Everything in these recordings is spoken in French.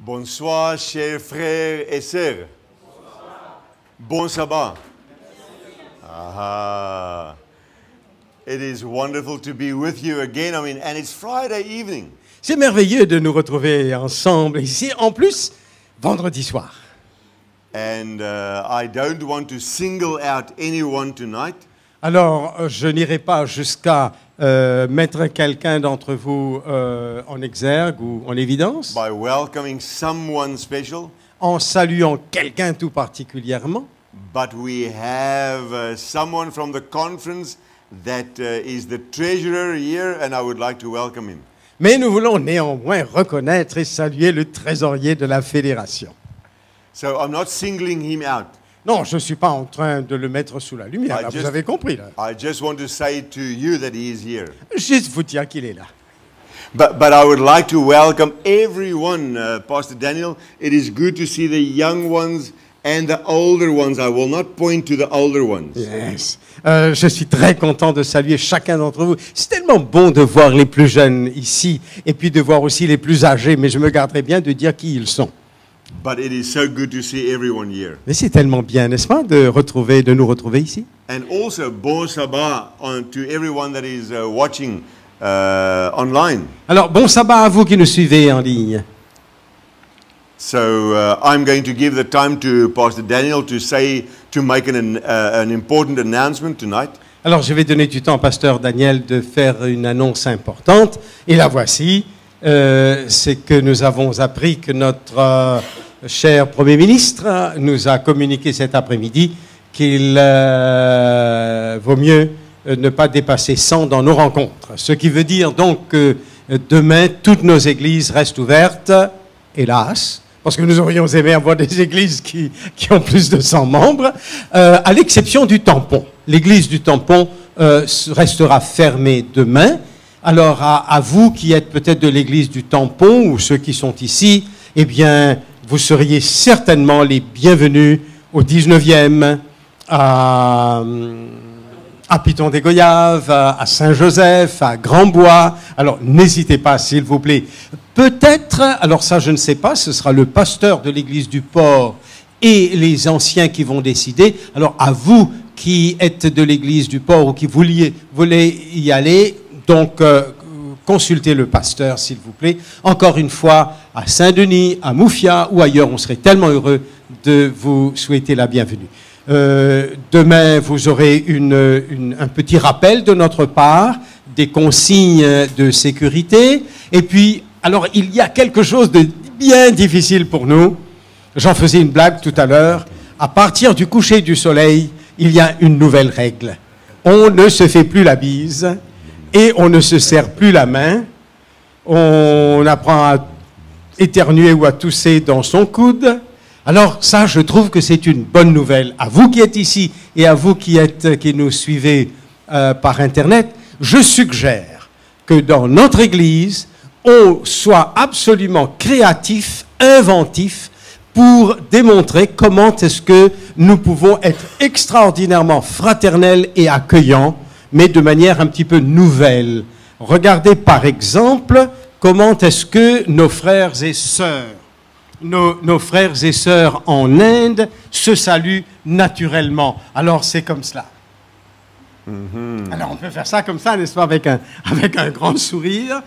Bonsoir, chers frères et sœurs. Bon sabbat. Aha. It is wonderful to be with you again. And it's Friday evening. C'est merveilleux de nous retrouver ensemble ici, en plus, vendredi soir. And I don't want to single out anyone tonight. Alors, je n'irai pas jusqu'à mettre quelqu'un d'entre vous en exergue ou en évidence, By welcoming someone special. en saluant quelqu'un tout particulièrement. But we have someone from the conference that is the treasurer here, and I would like to welcome him. Mais nous voulons néanmoins reconnaître et saluer le trésorier de la fédération. So I'm not singling him out. Non, je ne suis pas en train de le mettre sous la lumière, là, vous avez compris. Là. I just want to say to you that he is here. Juste vous dire qu'il est là. But I would like to welcome everyone, Pastor Daniel. It is good to see the young ones and the older ones. I will not point to the older ones. Yes. Je suis très content de saluer chacun d'entre vous. C'est tellement bon de voir les plus jeunes ici et puis de voir aussi les plus âgés, mais je me garderai bien de dire qui ils sont. But it is so good to see everyone here. Mais c'est tellement bien, n'est-ce pas, de nous retrouver ici. And also, bon sabbat to everyone that is watching online. Alors, bon sabbat à vous qui nous suivez en ligne. So I'm going to give the time to Pastor Daniel to make an important announcement tonight. Alors, je vais donner du temps à Pasteur Daniel de faire une annonce importante. Et la voici, c'est que nous avons appris que notre cher Premier ministre nous a communiqué cet après-midi qu'il vaut mieux ne pas dépasser 100 dans nos rencontres. Ce qui veut dire donc que demain, toutes nos églises restent ouvertes, hélas, parce que nous aurions aimé avoir des églises qui ont plus de 100 membres, à l'exception du tampon. L'église du tampon restera fermée demain. Alors, à vous qui êtes peut-être de l'église du tampon ou ceux qui sont ici, eh bien, vous seriez certainement les bienvenus au 19e, à Piton des Goyaves, à Saint-Joseph, à Grandbois. Alors, n'hésitez pas, s'il vous plaît. Peut-être, alors ça, je ne sais pas, ce sera le pasteur de l'église du Port et les anciens qui vont décider. Alors, à vous qui êtes de l'église du Port ou qui voulez y aller, donc, consultez le pasteur, s'il vous plaît. Encore une fois, à Saint-Denis, à Moufia ou ailleurs, on serait tellement heureux de vous souhaiter la bienvenue. Demain, vous aurez un petit rappel de notre part, des consignes de sécurité. Et puis, alors, il y a quelque chose de bien difficile pour nous. J'en faisais une blague tout à l'heure. À partir du coucher du soleil, il y a une nouvelle règle. On ne se fait plus la bise et on ne se serre plus la main. On apprend à éternuer ou à tousser dans son coude. Alors ça, je trouve que c'est une bonne nouvelle. À vous qui êtes ici et à vous qui nous suivez par Internet, je suggère que dans notre Église, on soit absolument créatif, inventif, pour démontrer comment est-ce que nous pouvons être extraordinairement fraternels et accueillants, mais de manière un petit peu nouvelle. Regardez par exemple comment est-ce que nos frères et sœurs, nos frères et sœurs en Inde se saluent naturellement. Alors c'est comme cela. Alors on peut faire ça comme ça, n'est-ce pas, avec un grand sourire,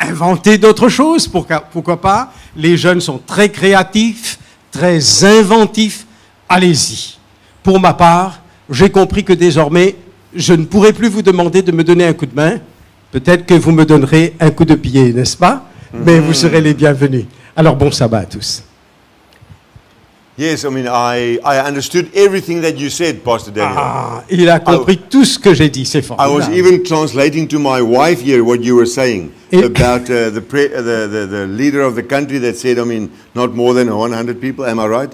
inventer d'autres choses, pourquoi pas. Les jeunes sont très créatifs, très inventifs, allez-y. Pour ma part, j'ai compris que désormais, je ne pourrai plus vous demander de me donner un coup de main, peut-être que vous me donnerez un coup de pied, n'est-ce pas? Mais vous serez les bienvenus. Alors bon sabbat à tous. Yes, I understood everything that you said, Pastor Daniel. Ah, il a compris tout ce que j'ai dit, c'est I formidable. was even translating to my wife here what you were saying about the leader of the country that said, not more than 100 people. Am I right?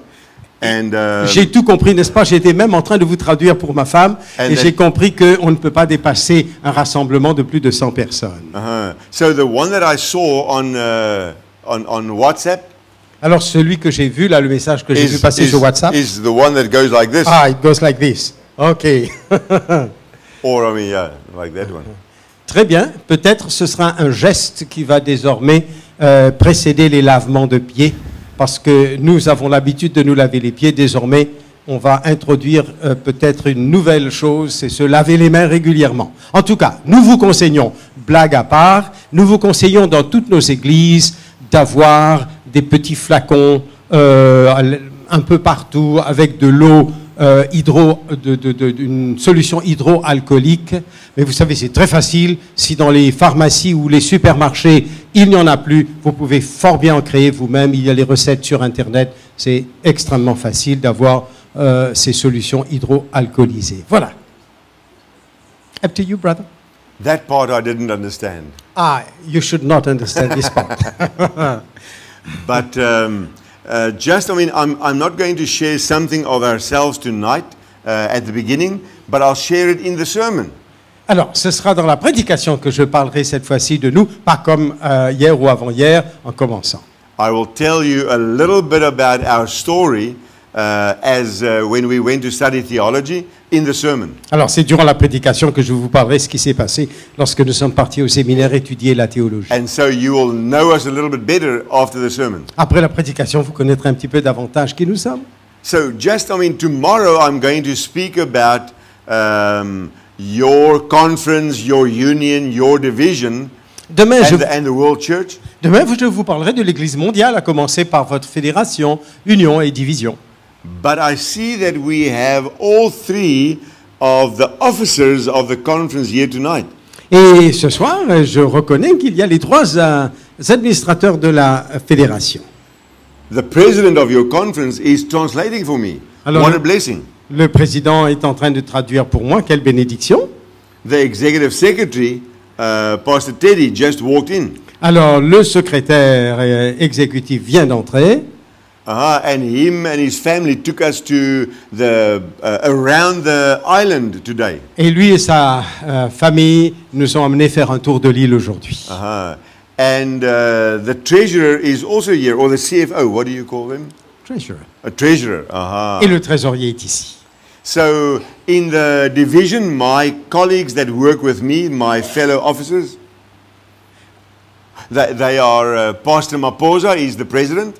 And j'ai tout compris, n'est-ce pas? J'étais même en train de vous traduire pour ma femme et j'ai compris qu'on ne peut pas dépasser un rassemblement de plus de 100 personnes. So the one that I saw on WhatsApp. Alors celui que j'ai vu, là, le message que j'ai vu passer sur WhatsApp. Is the one that goes like this. Ah, it goes like this. OK. Or yeah, like that one. Très bien. Peut-être ce sera un geste qui va désormais précéder les lavements de pieds. parce que nous avons l'habitude de nous laver les pieds. Désormais, on va introduire peut-être une nouvelle chose, c'est se laver les mains régulièrement. En tout cas, nous vous conseillons, blague à part, nous vous conseillons dans toutes nos églises d'avoir des petits flacons un peu partout avec de l'eau une solution hydroalcoolique. Mais vous savez, c'est très facile. Si dans les pharmacies ou les supermarchés, il n'y en a plus, vous pouvez fort bien en créer vous-même. Il y a les recettes sur Internet. C'est extrêmement facile d'avoir ces solutions hydroalcoolisées. Voilà. Up to you, brother. That part I didn't understand. Ah, you should not understand this part. But I'm not going to share something of ourselves tonight at the beginning, but I'll share it in the sermon. Alors, ce sera dans la prédication que je parlerai cette fois-ci de nous, pas comme hier ou avant-hier, en commençant. I will tell you a little bit about our story when we went to study theology in the sermon. Alors, c'est durant la prédication que je vous parlerai ce qui s'est passé lorsque nous sommes partis au séminaire étudier la théologie. And so you will know us a little bit better after the sermon. Après la prédication, vous connaîtrez un petit peu davantage qui nous sommes. So tomorrow I'm going to speak about your conference, your union, your division, Demain, and the world church. Demain, je vous parlerai de l'Église mondiale, à commencer par votre fédération, union et division. But I see that we have all three of the officers of the conference here tonight. Et ce soir, je reconnais qu'il y a les trois administrateurs de la fédération. The president of your conference is translating for me. Alors, what a blessing. Le président est en train de traduire pour moi. Quelle bénédiction. The executive secretary, Pastor Teddy, just walked in. Alors, le secrétaire exécutif vient d'entrer. And him and his family took us to around the island today. Et lui et sa famille nous ont amenés faire un tour de l'île aujourd'hui. And the treasurer is also here, or the CFO, what do you call him? Treasurer. A treasurer. Et le trésorier est ici. So in the division, my colleagues that work with me, my fellow officers, they are Pastor Maposa is the president.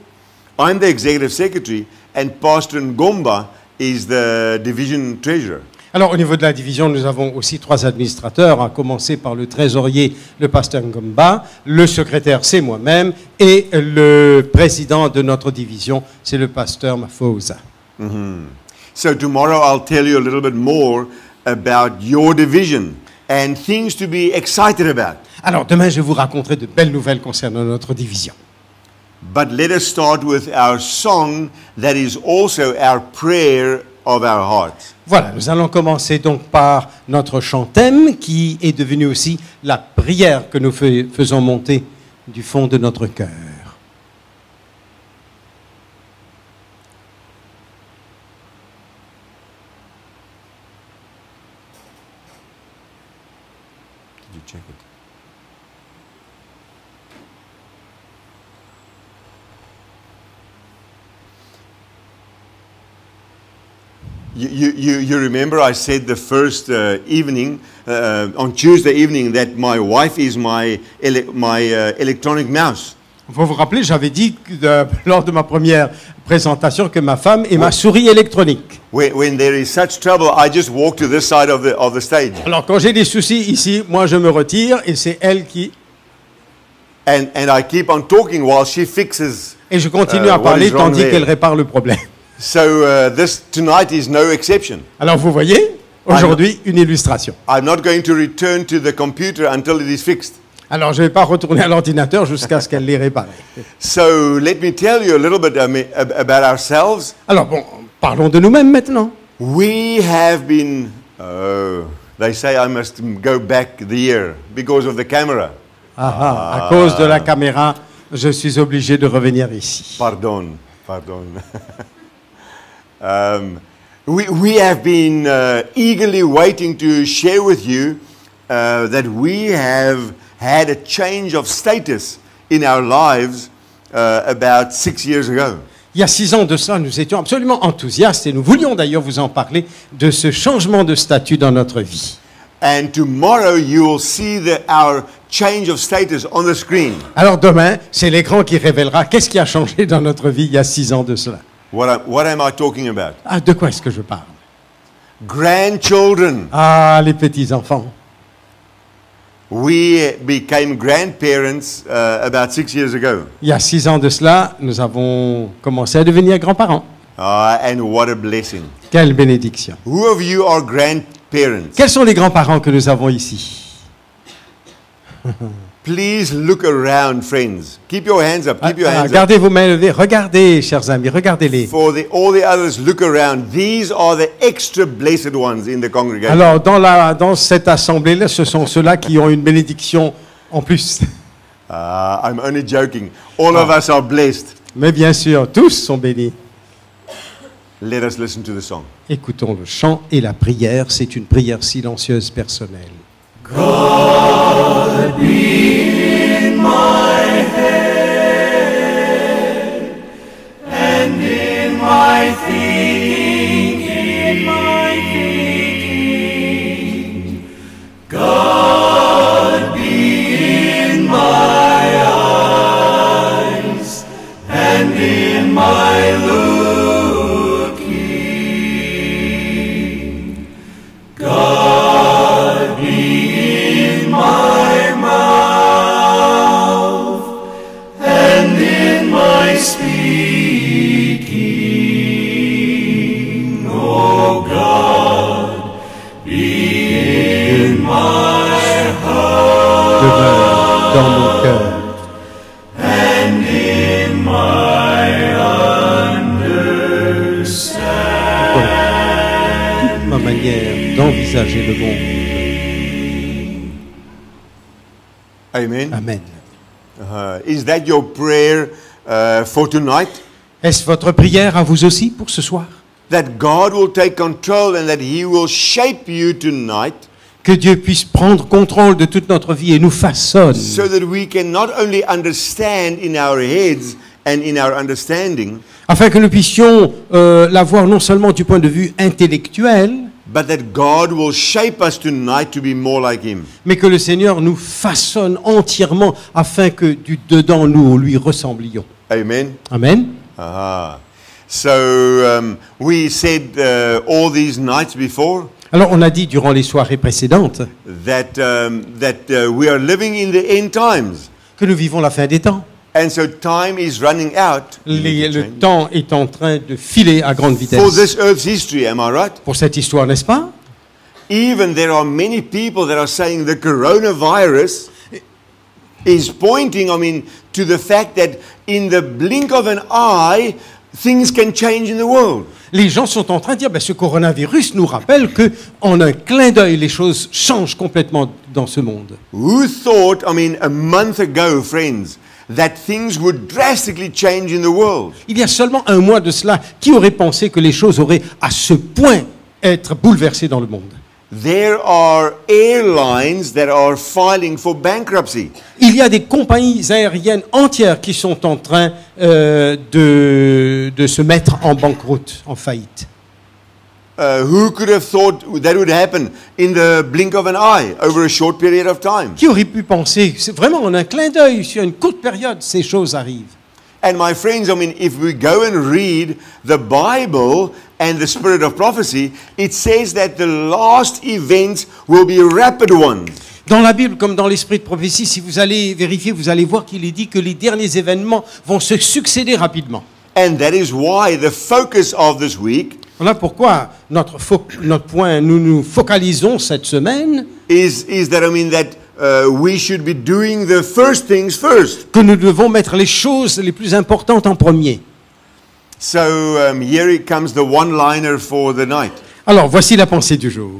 I'm the executive secretary, and Pastor Ngomba is the division treasurer. Alors, au niveau de la division, nous avons aussi trois administrateurs, à commencer par le trésorier, le pasteur Ngomba, le secrétaire, c'est moi-même, et le président de notre division, c'est le pasteur Mafosa. So tomorrow I'll tell you a little bit more about your division and things to be excited about. Alors, demain, je vous raconterai de belles nouvelles concernant notre division. But let us start with our song that is also our prayer of our hearts. Voilà, nous allons commencer donc par notre chant-thème qui est devenu aussi la prière que nous faisons monter du fond de notre cœur. Did you check it? You remember I said the first evening, on Tuesday evening, that my wife is my electronic mouse. Vous vous rappelez, j'avais dit lors de ma première présentation que ma femme est ma souris électronique. When there is such trouble, I just walk to this side of the stage. Alors quand j'ai des soucis ici, moi je me retire et c'est elle qui... And I keep on talking while she fixes. Et je continue à parler tandis qu'elle répare le problème. So this tonight is no exception. Alors vous voyez, aujourd'hui, une illustration. I'm not going to return to the computer until it is fixed. Alors je ne vais pas retourner à l'ordinateur jusqu'à ce qu'elle l'ait réparé. So let me tell you a little bit about ourselves. Alors bon, parlons de nous-mêmes maintenant. We have been, they say I must go back the year because of the camera. À cause de la caméra, je suis obligé de revenir ici. Pardon. We have been eagerly waiting to share with you that we have had a change of status in our lives about 6 years ago. Il y a 6 ans de ça, nous étions absolument enthousiastes et nous voulions d'ailleurs vous en parler de ce changement de statut dans notre vie. And tomorrow you will see our change of status on the screen. Alors demain, c'est l'écran qui révélera qu'est-ce qui a changé dans notre vie il y a 6 ans de cela. What am I talking about? Ah, de quoi est-ce que je parle? Grandchildren. Ah, les petits-enfants. We became grandparents about 6 years ago. Il y a 6 ans de cela, nous avons commencé à devenir grands-parents. And what a blessing. Quelle bénédiction. Who of you are grandparents? Quels sont les grands-parents que nous avons ici? Please look around, friends. Keep your hands up. Keep your hands up. Gardez vos mains levées. Regardez, chers amis, regardez-les. For all the others, look around. These are the extra blessed ones in the congregation. Alors, dans cette assemblée-là, ce sont ceux-là qui ont une bénédiction en plus. I'm only joking. All of us are blessed. Mais bien sûr, tous sont bénis. Let us listen to the song. Écoutons le chant et la prière. C'est une prière silencieuse personnelle. God be in my head and in my thinking, God be in my eyes and in my looking, God be in my mouth and in my speaking, oh God, be in my heart Demeure dans mon cœur. and in my understanding. Ma manière d'envisager le monde. Amen. Amen. Is that your prayer for tonight? Est-ce votre prière à vous aussi pour ce soir? That God will take control and that He will shape you tonight Que Dieu puisse prendre contrôle de toute notre vie et nous façonne. so that we can not only understand in our heads and in our understanding, Afin que nous puissions la voir non seulement du point de vue intellectuel, but that God will shape us tonight to be more like Him. mais que le Seigneur nous façonne entièrement afin que du dedans nous lui ressemblions. Amen. Amen. So we said all these nights before Alors on a dit durant les soirées précédentes that we are living in the end times, que nous vivons la fin des temps. and so time is running out Le temps est en train de filer à grande for vitesse. this earth's history. Am I right? Pour cette histoire, n'est-ce pas? Even there are many people that are saying the coronavirus is pointing, to the fact that in the blink of an eye, things can change in the world. Les gens sont en train de dire, ce coronavirus nous rappelle que en un clin d'œil, les choses changent complètement dans ce monde. Who thought, a month ago, friends, that things would drastically change in the world? Il y a seulement un mois de cela, qui aurait pensé que les choses auraient à ce point être bouleversées dans le monde? There are airlines that are filing for bankruptcy. Il y a des compagnies aériennes entières qui sont en train de se mettre en banqueroute, en faillite. Who could have thought that would happen in the blink of an eye over a short period of time? Qui aurait pu penser, c'est vraiment en un clin d'œil, sur une courte période, ces choses arrivent. And my friends, if we go and read the Bible and the spirit of prophecy, it says that the last events will be rapid ones. Dans la Bible, comme dans l'esprit de prophétie, si vous allez vérifier, vous allez voir qu'il est dit que les derniers événements vont se succéder rapidement. And that is why the focus of this week Voilà pourquoi notre point, nous nous focalisons cette semaine, is that we should be doing the first things first. que nous devons mettre les choses les plus importantes en premier. So here it comes the one-liner for the night. Alors, voici la pensée du jour.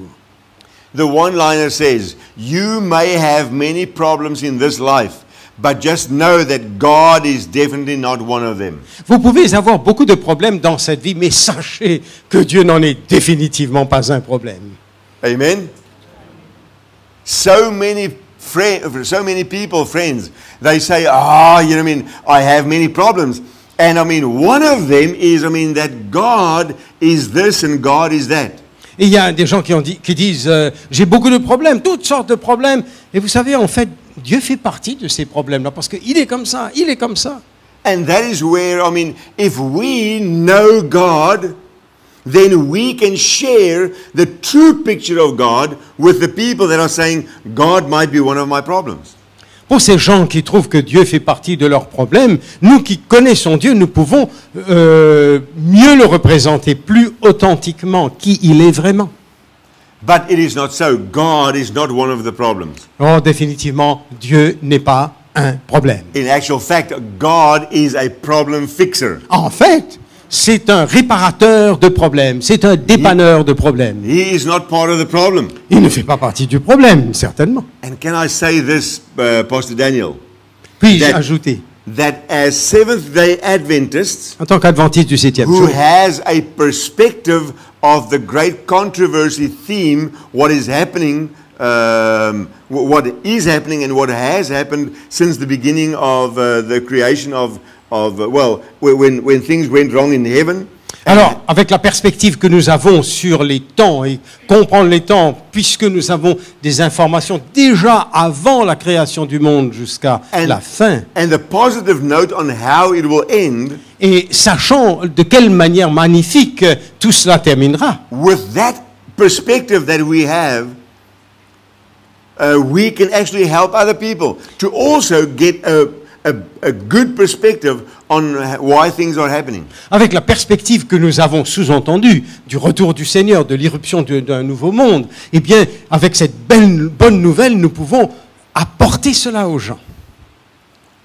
The one-liner says, "You may have many problems in this life, but just know that God is definitely not one of them." Vous pouvez avoir beaucoup de problèmes dans cette vie, mais sachez que Dieu n'en est définitivement pas un problème. Amen. So many people, friends, they say, I have many problems. And one of them is, that God is this and God is that. Et il y a des gens qui disent j'ai beaucoup de problèmes, toutes sortes de problèmes. Et vous savez, en fait, Dieu fait partie de ces problèmes-là parce qu'il est comme ça, il est comme ça. And that is where, I mean, if we know God, then we can share the true picture of God with the people that are saying, God might be one of my problems. Pour ces gens qui trouvent que Dieu fait partie de leurs problèmes, nous qui connaissons Dieu, nous pouvons mieux le représenter, plus authentiquement qui il est vraiment. But it is not so. God is not one of the problems. Oh, définitivement, Dieu n'est pas un problème. In actual fact, God is a problem fixer. En fait, c'est un réparateur de problèmes, c'est un dépanneur de problèmes. He is not part of the problem. Il ne fait pas partie du problème, certainement. And can I say this, Pastor Daniel? Puis-je That- ajouter, That as Seventh-day Adventists, en tant qu'adventiste du 7e who jour, has a perspective of the great controversy theme, what is happening and what has happened since the beginning of the creation of when things went wrong in heaven. alors, avec la perspective que nous avons sur les temps et comprendre les temps, puisque nous avons des informations déjà avant la création du monde jusqu'à la fin, And the positive note on how it will end, et sachant de quelle manière magnifique tout cela terminera, with that perspective that we have, we can actually help other people to also get a good perspective on why things are happening. avec la perspective que nous avons sous-entendue du retour du Seigneur, de l'irruption d'un nouveau monde, eh bien, avec cette bonne nouvelle, nous pouvons apporter cela aux gens.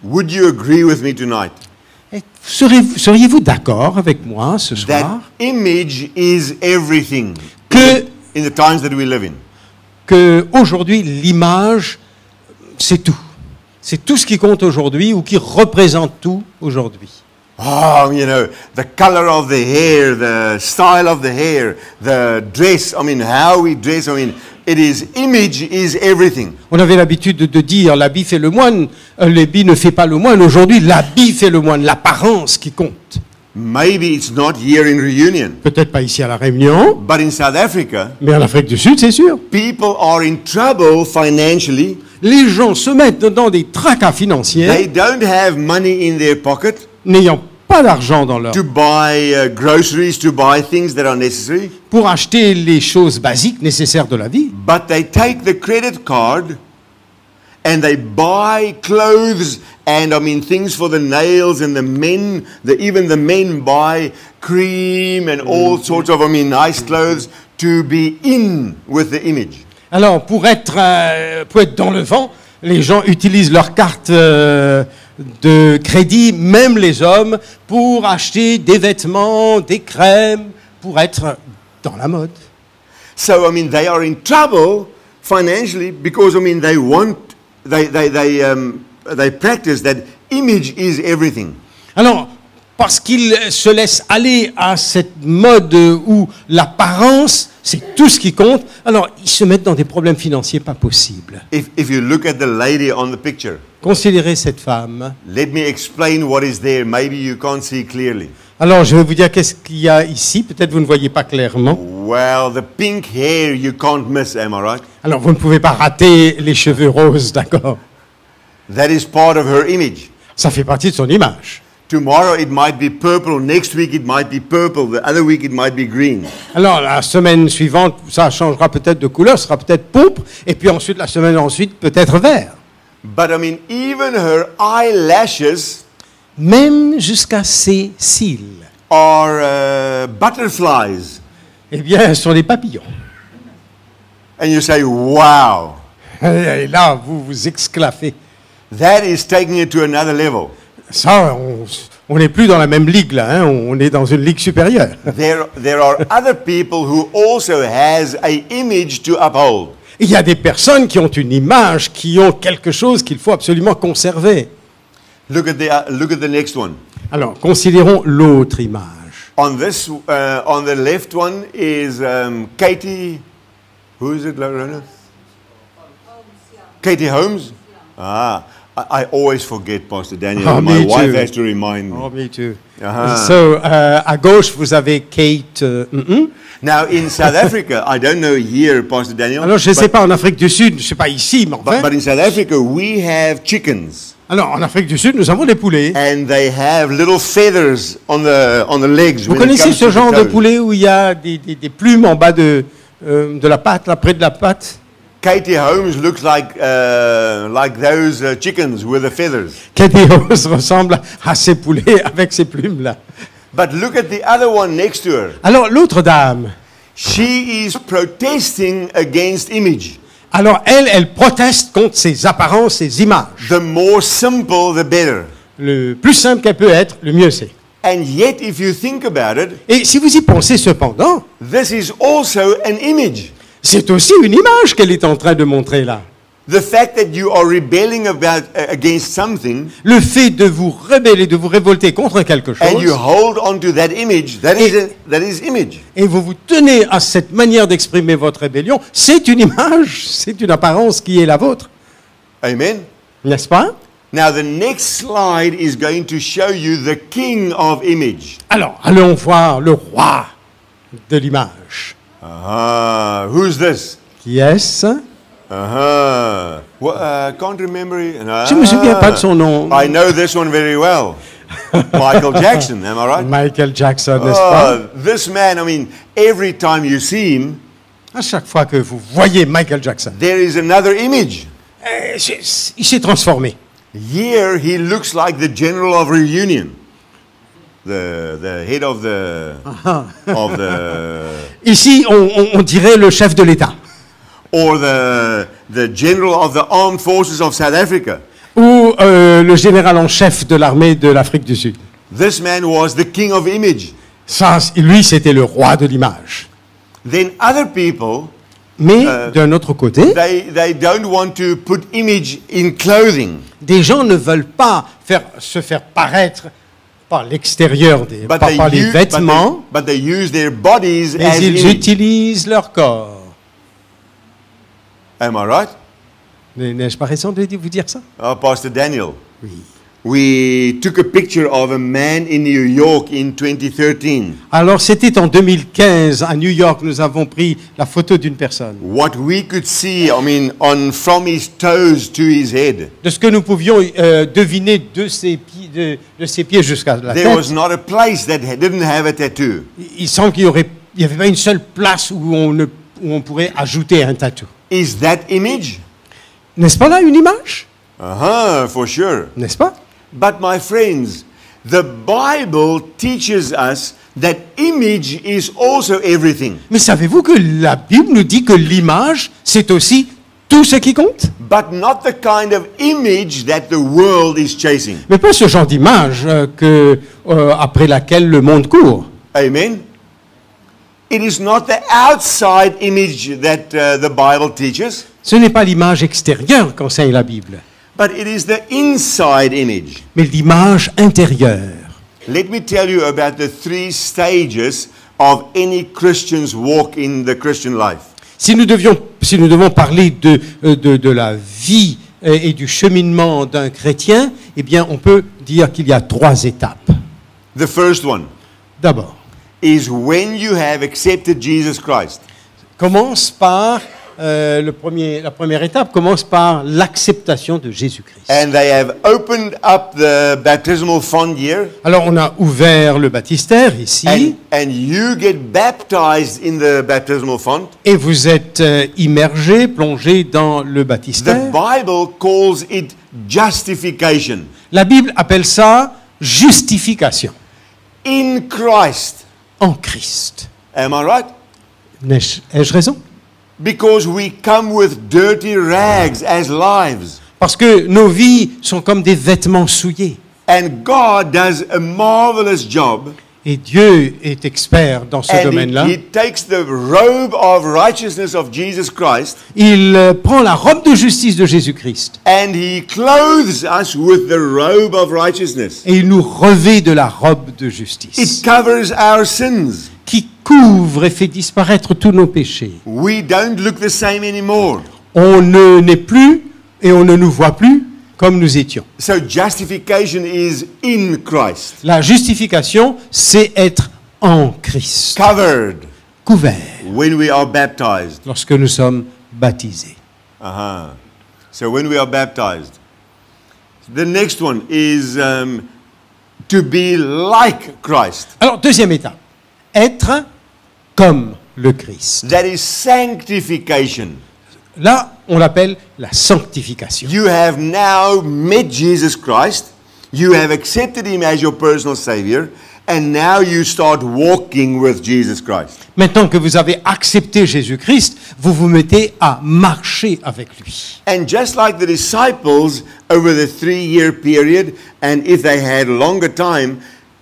Would you agree with me tonight? Et seriez-vous d'accord avec moi ce soir That image is everything que, in the times that we live in. que aujourd'hui l'image, c'est tout. C'est tout ce qui compte aujourd'hui ou qui représente tout aujourd'hui. Oh, you know, the color of the hair, the style of the hair, the dress, I mean, how we dress, I mean, image is everything. On avait l'habitude de dire l'habit fait le moine, l'habit ne fait pas le moine. Aujourd'hui, l'habit fait le moine, l'apparence qui compte. Maybe it's not here in Reunion, Peut-être pas ici à La Réunion, but in South Africa, mais en Afrique du Sud, c'est sûr. people are in trouble financially. Les gens se mettent dans des tracas financiers, They don't have money in their pocket n'ayant pas d'argent dans leur to buy groceries, to buy things that are necessary, pour acheter les choses basiques nécessaires de la vie. but they take the credit card and they buy clothes and I mean things for the nails, and even the men buy cream and all sorts of nice clothes to be in with the image. Alors, pour être dans le vent, les gens utilisent leur carte de crédit, même les hommes, pour acheter des vêtements, des crèmes, pour être dans la mode. So they are in trouble financially because they practice that image is everything. Alors, parce qu'ils se laissent aller à cette mode où l'apparence, c'est tout ce qui compte, alors ils se mettent dans des problèmes financiers pas possibles. If you look at the lady on the picture, Considérez cette femme. let me explain what is there. Maybe you can't see clearly. Alors, je vais vous dire qu'est-ce qu'il y a ici. Peut-être vous ne voyez pas clairement. Well, the pink hair you can't miss, am I right? Alors, vous ne pouvez pas rater les cheveux roses, d'accord? That is part of her image. Ça fait partie de son image. Tomorrow it might be purple, next week it might be purple, the other week it might be green. Alors, la semaine suivante, ça changera peut-être de couleur, sera peut-être pourpre, et puis ensuite, la semaine ensuite, peut-être vert. But even her eyelashes Même jusqu'à ses cils. are butterflies. Eh bien, ce sont des papillons. And you say, wow, Et là, vous vous exclavez. that is taking it to another level. Ça, on n'est plus dans la même ligue, là. Hein, on est dans une ligue supérieure. There are other people who also has a image to uphold. Il y a des personnes qui ont une image, qui ont quelque chose qu'il faut absolument conserver. Look at the next one. Alors, considérons l'autre image. On the left one is Katie. Who is it, Lorena? Katie Holmes. Ah, I always forget, Pastor Daniel. Oh, My me wife too. has to remind me. Oh, me too. Uh-huh. So, à gauche, vous avez Kate. Now, in South Africa, I don't know here, Pastor Daniel, Alors, je ne sais but, pas en Afrique du Sud, je ne sais pas ici, mais enfin. but in South Africa, we have chickens. Alors, en Afrique du Sud, nous avons des poulets. And they have little feathers on the legs. Vous when it connaissez comes ce to the genre de toes. poulet où il y a des plumes en bas de la patte, là, près de la patte? Katie Holmes looks like those chickens with the feathers. Katie Holmes ressemble à ces poulets avec ces plumes-là. But look at the other one next to her. Alors, l'autre dame, She is protesting against image. alors elle proteste contre ces apparences, ces images. The more simple, the better. Le plus simple qu'elle peut être, le mieux c'est. And yet, if you think about it, Et si vous y pensez cependant, this is also an image. c'est aussi une image qu'elle est en train de montrer là. The fact that you are rebelling against something Le fait de vous rebeller, de vous révolter contre quelque and you chose, hold on to that image, that is image. et vous vous tenez à cette manière d'exprimer votre rébellion, c'est une image, c'est une apparence qui est la vôtre. Amen. N'est-ce pas? Now, the next slide is going to show you the king of image. Alors, allons voir le roi de l'image. Who's this? Qui est-ce? Can't remember. Je ne me souviens pas de son nom. I know this one very well. Michael Jackson, am I right? Michael Jackson, n'est-ce pas? This man, I mean, every time you see him, À chaque fois que vous voyez Michael Jackson, there is another image. il s'est transformé. Here, he looks like the general of reunion. The head of the Ici, on dirait le chef de l'État. or the general of the armed forces of South Africa. Ou le général en chef de l'armée de l'Afrique du Sud. This man was the king of image. Ça, lui, c'était le roi de l'image. Then other people, Mais d'un autre côté, they don't want to put image in clothing, des gens ne veulent pas se faire paraître par l'extérieur, pas par les vêtements, but they use their bodies mais as ils image. utilisent leur corps. Am I right? N'ai-je pas raison de vous dire ça? Pastor Daniel. Oui. We took a picture of a man in New York in 2013. Alors, c'était en 2015, à New York, nous avons pris la photo d'une personne. What we could see, I mean, from his toes to his head, De ce que nous pouvions deviner de ses pieds jusqu'à la there was tête, not a place that didn't have a tattoo. il semble qu'il n'y avait pas une seule place où on pourrait ajouter un tatou. Is that image? N'est-ce pas là une image? For sure. N'est-ce pas? But my friends, the Bible teaches us that image is also everything. Mais savez-vous que la Bible nous dit que l'image, c'est aussi tout ce qui compte? But not the kind of image that the world is chasing. Mais pas ce genre d'image après laquelle le monde court. Amen. It is not the outside image that the Bible teaches, Ce n'est pas l'image extérieure qu'enseigne la Bible, but it is the inside image. mais l'image intérieure. Let me tell you about the 3 stages of any Christian's walk in the Christian life. Si nous devons parler de la vie et du cheminement d'un chrétien, eh bien, on peut dire qu'il y a 3 étapes. The first one D'abord, is when you have accepted Jesus Christ. commence par la première étape commence par l'acceptation de Jésus-Christ. And they have opened up the baptismal font here, Alors, on a ouvert le baptistère ici, and you get baptized in the baptismal font. et vous êtes immergé, plongé dans le The baptistère. Bible calls it justification. La Bible appelle ça justification In Christ. en Christ. Am I right? Ai-je raison? Because we come with dirty rags as lives. Parce que nos vies sont comme des vêtements souillés. And God does a marvelous job. Et Dieu est expert dans ce And domaine-là. he takes the robe of righteousness of Jesus Christ Il prend la robe de justice de Jésus-Christ and he clothes us with the robe of righteousness. et il nous revêt de la robe de It justice covers our sins. qui couvre et fait disparaître tous nos péchés. We don't look the same anymore. On ne n'est plus et on ne nous voit plus comme nous étions. So justification is in Christ, La justification, c'est être en Christ, covered couvert, when we are baptized. lorsque nous sommes baptisés. Uh-huh. So when we are baptized. The next one is to be like Christ. Alors, deuxième étape, être comme le Christ. That is sanctification. Là, on l'appelle la sanctification. You have now met Jesus Christ. You have accepted him as your personal Savior. And now you start walking with Jesus Christ. Maintenant que vous avez accepté Jésus-Christ, vous vous mettez à marcher avec lui. And just like the disciples over the 3-year period, and if they had longer time,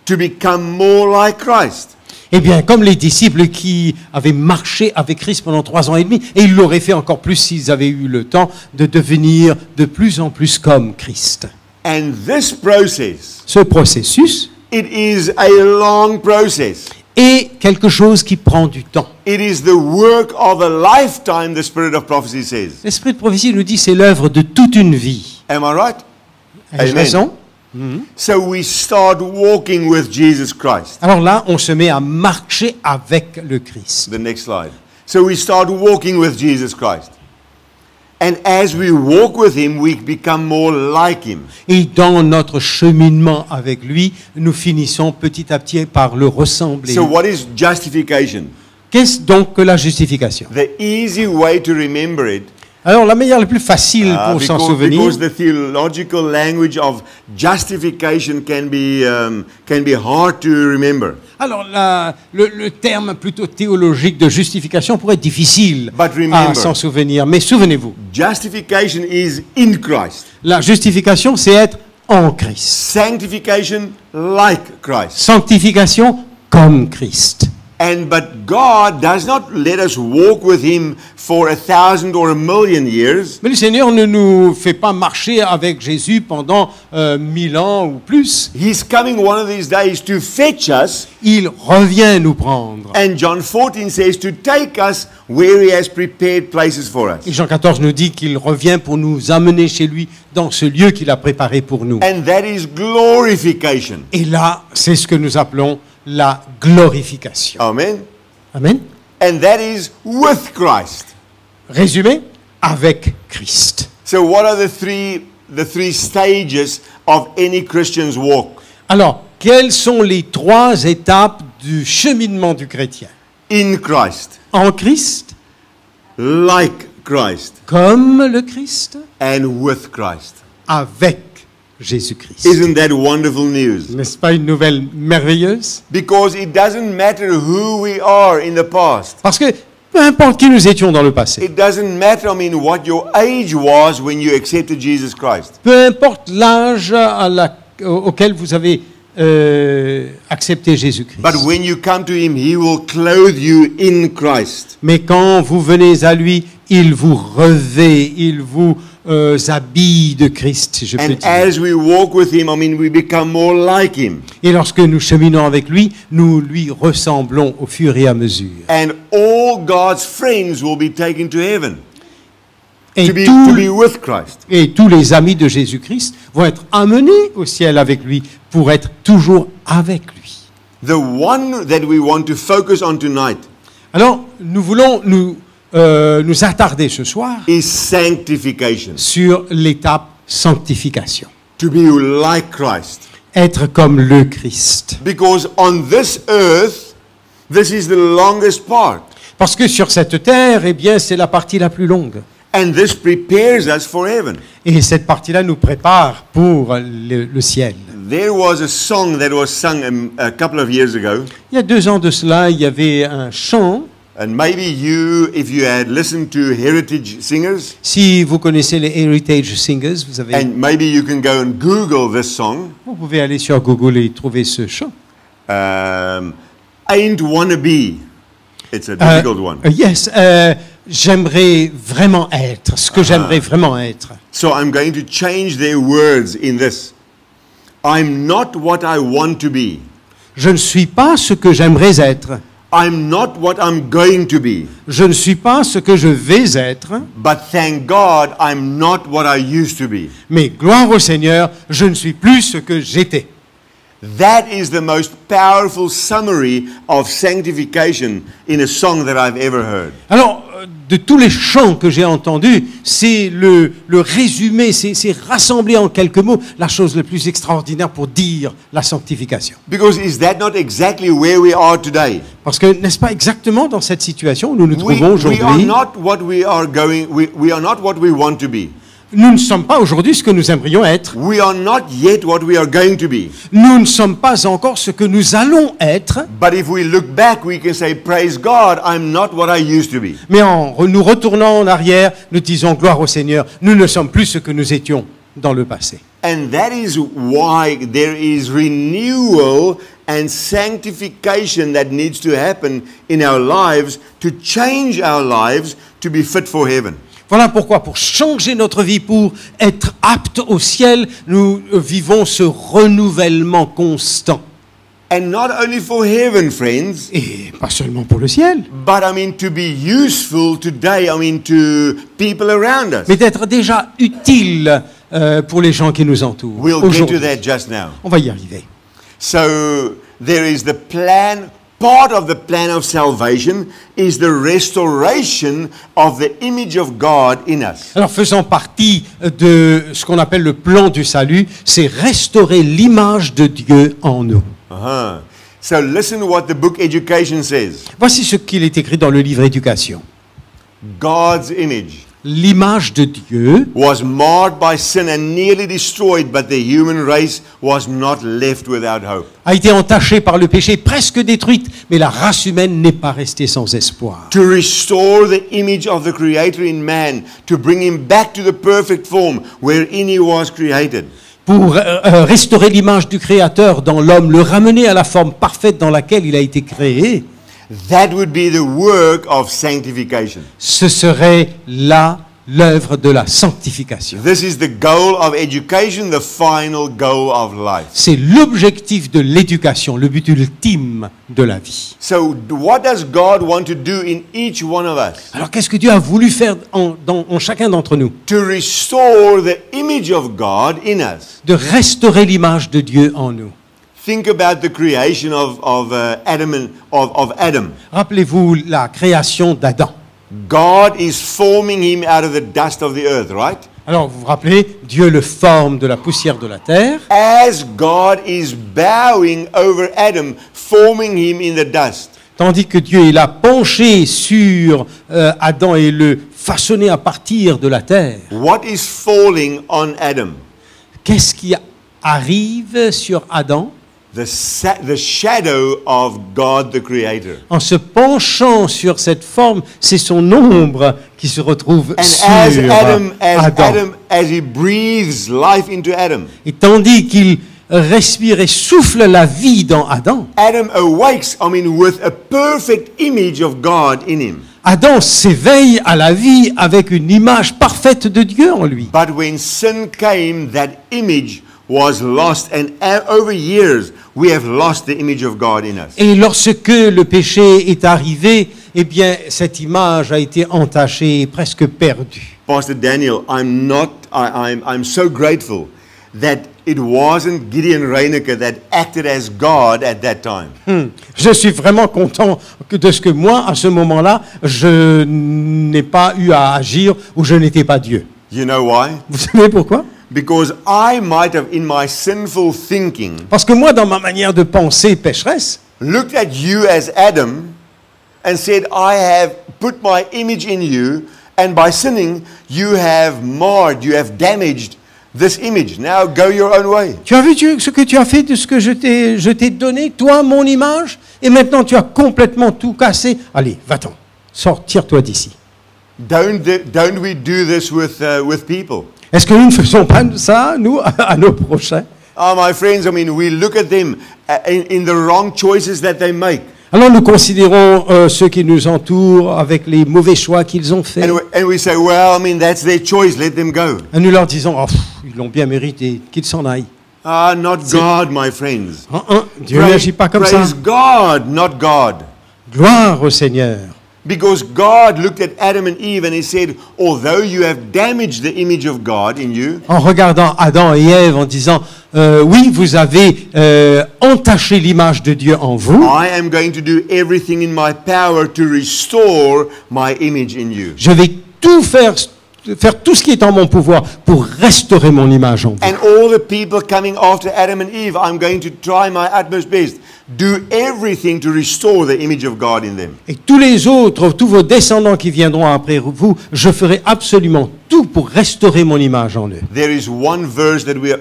to become more like Christ. Eh bien, comme les disciples qui avaient marché avec Christ pendant 3 ans et demi, et ils l'auraient fait encore plus s'ils avaient eu le temps de devenir de plus en plus comme Christ. And this process, Ce processus it is a long process. est quelque chose qui prend du temps. It is the work of a lifetime, the Spirit of prophecy says. L'Esprit de prophétie nous dit c'est l'œuvre de toute une vie. Am I right? Ai-je Amen. raison? So we start walking with Jesus Christ. Alors là, on se met à marcher avec le Christ. The next slide. So we start walking with Jesus Christ. And as we walk with him, we become more like him. Et dans notre cheminement avec lui, nous finissons petit à petit par le ressembler. So what is justification? Qu'est-ce donc que la justification? The easy way to remember it, Alors la manière la plus facile pour s'en souvenir, because the theological language of justification can be hard to remember. alors le terme plutôt théologique de justification pourrait être difficile But à remember, s'en souvenir. Mais souvenez-vous, justification is in Christ. la justification, c'est être en Christ. Sanctification like Christ. Sanctification comme Christ. But God does not let us walk with him for 1,000 or 1,000,000 years. Mais le Seigneur ne nous fait pas marcher avec Jésus pendant 1000 ans ou plus. He's coming one of these days to fetch us. Il revient nous prendre. And John 14 says to take us where he has prepared places for us. Et Jean 14 nous dit qu'il revient pour nous amener chez lui dans ce lieu qu'il a préparé pour nous. And that is glorification. Et là, c'est ce que nous appelons la glorification. Amen. Amen. And that is with Christ. Résumé, avec Christ. So what are the three stages of any Christian's walk? Alors, quelles sont les 3 étapes du cheminement du chrétien? In Christ, En Christ, like Christ, comme le Christ, and with Christ. avec Jésus-Christ. Isn't that wonderful news? N'est-ce pas une nouvelle merveilleuse? Because it doesn't matter who we are in the past. Parce que peu importe qui nous étions dans le passé, It doesn't matter, what your age was when you accepted Jesus Christ. peu importe l'âge auquel vous avez accepté Jésus-Christ. But when you come to him, he will clothe you in Christ. Mais quand vous venez à lui, il vous revêt, il vous habille de Christ, si je peux And dire. as we walk with him, we become more like him. Et lorsque nous cheminons avec lui, nous lui ressemblons au fur et à mesure. And all God's friends will be taken to heaven Et, to be with Christ. et tous les amis de Jésus-Christ vont être amenés au ciel avec lui pour être toujours avec lui. The one that we want to focus on tonight Alors, nous voulons nous attarder ce soir is sanctification. sur l'étape sanctification. To be like Christ. Être comme le Christ. Because on this earth, this is the longest part. Parce que sur cette terre, eh bien, c'est la partie la plus longue. And this prepares us for heaven. Et cette partie-là nous prépare pour le ciel. There was a song that was sung a couple of years ago. Il y a 2 ans de cela, il y avait un chant. And maybe you, if you had listened to heritage singers, Si vous connaissez les Heritage Singers, and maybe you can go and Google this song, vous pouvez aller sur Google et trouver ce chant. Ain't Wanna Be. It's a difficult one. Yes, j'aimerais vraiment être, ce que j'aimerais vraiment être. So I'm going to change their words in this. I'm not what I want to be. Je ne suis pas ce que j'aimerais être. I'm not what I'm going to be. Je ne suis pas ce que je vais être, But thank God I'm not what I used to be. mais gloire au Seigneur, je ne suis plus ce que j'étais. That is the most powerful summary of sanctification in a song that I've ever heard. Alors, de tous les chants que j'ai entendus, c'est le résumé, c'est rassembler en quelques mots la chose la plus extraordinaire pour dire la sanctification. Because is that not exactly where we are today? Parce que, n'est-ce pas exactement dans cette situation où nous nous We trouvons are aujourd'hui? not what we are going, we are not what we want to be. Nous ne sommes pas aujourd'hui ce que nous aimerions être. We are not yet what we are going to be. Nous ne sommes pas encore ce que nous allons être. But if we look back, we can say, praise God, I'm not what I used to be. Mais en nous retournant en arrière, nous disons gloire au Seigneur, nous ne sommes plus ce que nous étions dans le passé. And that is why there is renewal and sanctification that needs to happen in our lives to change our lives to be fit for heaven. Voilà pourquoi, pour changer notre vie, pour être apte au ciel, nous vivons ce renouvellement constant. And not only for heaven, friends, Et pas seulement pour le ciel, but I mean to be useful today, I mean to people around us. mais d'être déjà utile pour les gens qui nous entourent. We'll get to Aujourd'hui. that just now. On va y arriver. So there is the plan, part of the plan of salvation is the restoration of the image of God in us. Alors, faisant partie de ce qu'on appelle le plan du salut, c'est restaurer l'image de Dieu en nous. Uh-huh. So listen to what the book Education says. Voici ce qu'il est écrit dans le livre Éducation. God's image L'image de Dieu was marred by sin and nearly destroyed, but the human race was not left without hope. a été entachée par le péché, presque détruite, mais la race humaine n'est pas restée sans espoir. To restore the image of the Creator in man, to bring him back to the perfect form wherein he was created. Pour restaurer l'image du Créateur dans l'homme, le ramener à la forme parfaite dans laquelle il a été créé, That would be the work of sanctification. ce serait là l'œuvre de la sanctification. This is the goal of education, the final goal of life. C'est l'objectif de l'éducation, le but ultime de la vie. So what does God want to do in each one of us? Alors qu'est-ce que Dieu a voulu faire en chacun d'entre nous? To restore the image of God in us. De restaurer l'image de Dieu en nous. Think about the creation of Adam. Rappelez-vous la création d'Adam. God is forming him out of the dust of the earth, right? Alors vous vous rappelez, Dieu le forme de la poussière de la terre. As God is bowing over Adam, forming him in the dust. Tandis que Dieu il a penché sur Adam et le façonné à partir de la terre. What is falling on Adam? Qu'est-ce qui arrive sur Adam? The shadow of God the Creator. En se penchant sur cette forme, c'est son ombre qui se retrouve And sur Adam. as he breathes life into Adam, Et tandis qu'il respire et souffle la vie dans Adam, Adam awakes, with a perfect image of God in him. Adam s'éveille à la vie avec une image parfaite de Dieu en lui. But when sin came, that image was lost, and over years we have lost the image of God in us. Et lorsque le péché est arrivé, eh bien, cette image a été entachée et presque perdue. Pastor Daniel, I'm so grateful that it wasn't Gideon Reineke that acted as God at that time. Je suis vraiment content de ce que moi, à ce moment-là, je n'ai pas eu à agir ou je n'étais pas Dieu. You know why? Vous savez pourquoi? Because I might have, in my sinful thinking, Parce que moi, dans ma manière de penser pécheresse, looked at you as Adam and said, I have put my image in you, and by sinning, you have marred, you have damaged this image. Now go your own way. tu as vu ce que tu as fait de ce que je t'ai donné, toi, mon image, et maintenant tu as complètement tout cassé. Allez, va-t'en, tire-toi d'ici. Don't we do this with people? Est-ce que nous ne faisons pas ça, nous, à nos prochains? Oh, my friends, we look at them in the wrong choices that they make. Alors nous considérons ceux qui nous entourent avec les mauvais choix qu'ils ont faits. And we say, well, that's their choice, let them go. Et nous leur disons, oh, ils l'ont bien mérité, qu'ils s'en aillent. Not God, my friends. Dieu n'agit pas comme ça. Praise God, not God. Gloire au Seigneur. Because God looked at Adam and Eve and he said, although you have damaged the image of God in you, En regardant Adam et Ève en disant, oui, vous avez entaché l'image de Dieu en vous. I am going to do everything in my power to restore my image in you. Je vais tout faire tout ce qui est en mon pouvoir pour restaurer mon image en vous. And all the people coming after Adam and Eve, I'm going to try my utmost best. Do everything to restore the image of God in them. Et tous les autres, tous vos descendants qui viendront après vous, je ferai absolument tout pour restaurer mon image en eux. There is one verse that we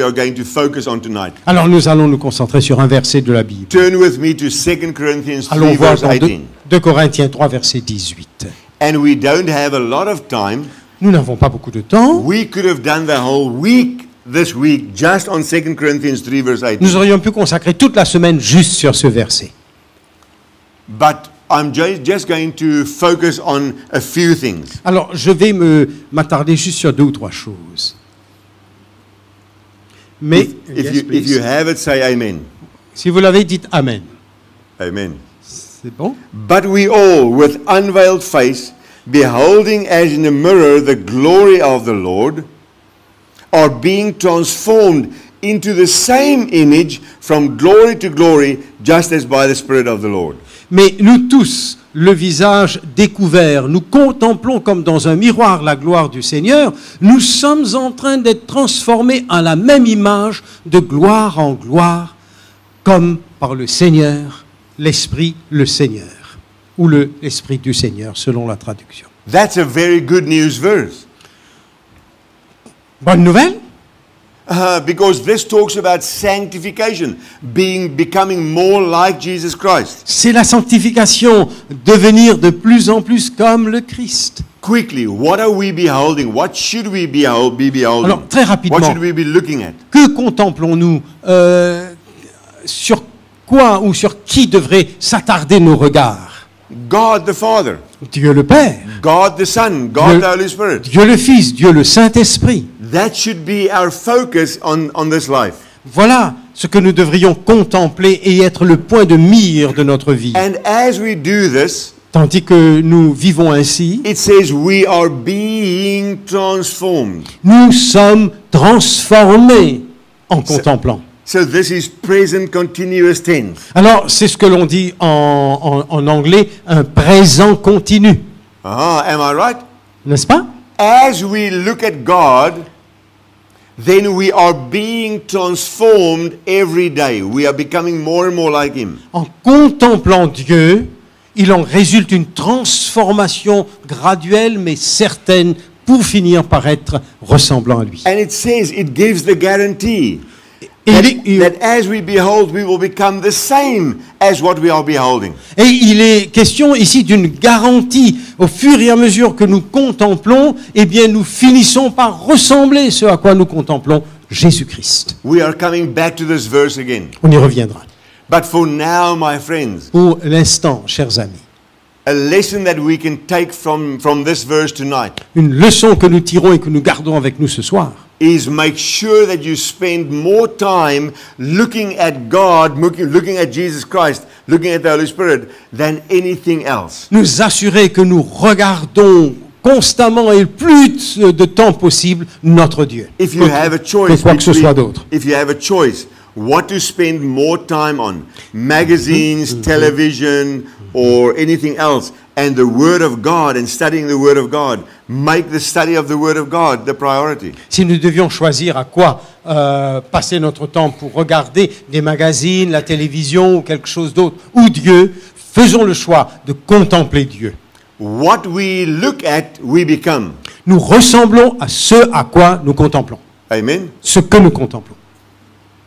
are going to focus on tonight. Alors nous allons nous concentrer sur un verset de la Bible. Turn with me to 2 Corinthians 3 Allons voir verse dans 18. 2 Corinthiens 3, verset 18. And we don't have a lot of time. Nous n'avons pas beaucoup de temps. We could have done the whole week this week just on 2 Corinthians 3 verse 18. Nous aurions pu consacrer toute la semaine juste sur ce verset. But I'm just going to focus on a few things. Alors, je vais m'attarder juste sur 2 ou 3 choses. Mais, If yes, you please. have it, say amen. Si vous l'avez, dites Amen. Amen. C'est bon? But we all, with unveiled face, beholding as in a mirror the glory of the Lord, are being transformed into the same image from glory to glory, just as by the Spirit of the Lord. Mais nous tous, le visage découvert, nous contemplons comme dans un miroir la gloire du Seigneur, nous sommes en train d'être transformés en la même image de gloire en gloire, comme par le Seigneur, l'Esprit, le Seigneur, ou l'Esprit du Seigneur, selon la traduction. That's a very good news verse. Bonne nouvelle? Because this talks about sanctification, becoming more like Jesus Christ. C'est la sanctification, devenir de plus en plus comme le Christ. Quickly, what are we beholding? What should we be beholding? Alors, très rapidement, What should we be looking at? que contemplons-nous? Sur quoi ou sur qui devraient s'attarder nos regards? God the Father, Dieu le Père, God the Son, God the Holy Spirit. Dieu le Fils, Dieu le Saint-Esprit. That should be our focus on this life. Voilà ce que nous devrions contempler et être le point de mire de notre vie. And as we do this, Tandis que nous vivons ainsi, it says we are being transformed. nous sommes transformés en contemplant. So this is present continuous tense. Alors, c'est ce que l'on dit en anglais, un présent continu. Am I right? N'est-ce pas? As we look at God, then we are being transformed every day. We are becoming more and more like Him. En contemplant Dieu, il en résulte une transformation graduelle mais certaine pour finir par être ressemblant à lui. And it says, it gives the guarantee Et that as we behold, we will become the same as what we are beholding. Et il est question ici d'une garantie. Au fur et à mesure que nous contemplons, eh bien nous finissons par ressembler ce à quoi nous contemplons, Jésus-Christ. We are coming back to this verse again. On y reviendra. But for now, my friends, Pour l'instant, chers amis, a lesson that we can take from this verse tonight une leçon que nous tirons et que nous gardons avec nous ce soir, is make sure that you spend more time looking at God, looking at Jesus Christ, looking at the Holy Spirit than anything else. nous assurer que nous regardons constamment et le plus de temps possible notre Dieu. If you have a choice, Que quoi que ce soit d'autre. if you have a choice, what to spend more time on, magazines, television, or anything else, and the Word of God and studying the Word of God, make the study of the Word of God the priority. Si nous devions choisir à quoi passer notre temps pour regarder des magazines, la télévision ou quelque chose d'autre, ou Dieu, faisons le choix de contempler Dieu. What we look at, we become. Nous ressemblons à ce à quoi nous contemplons, Amen. ce que nous contemplons.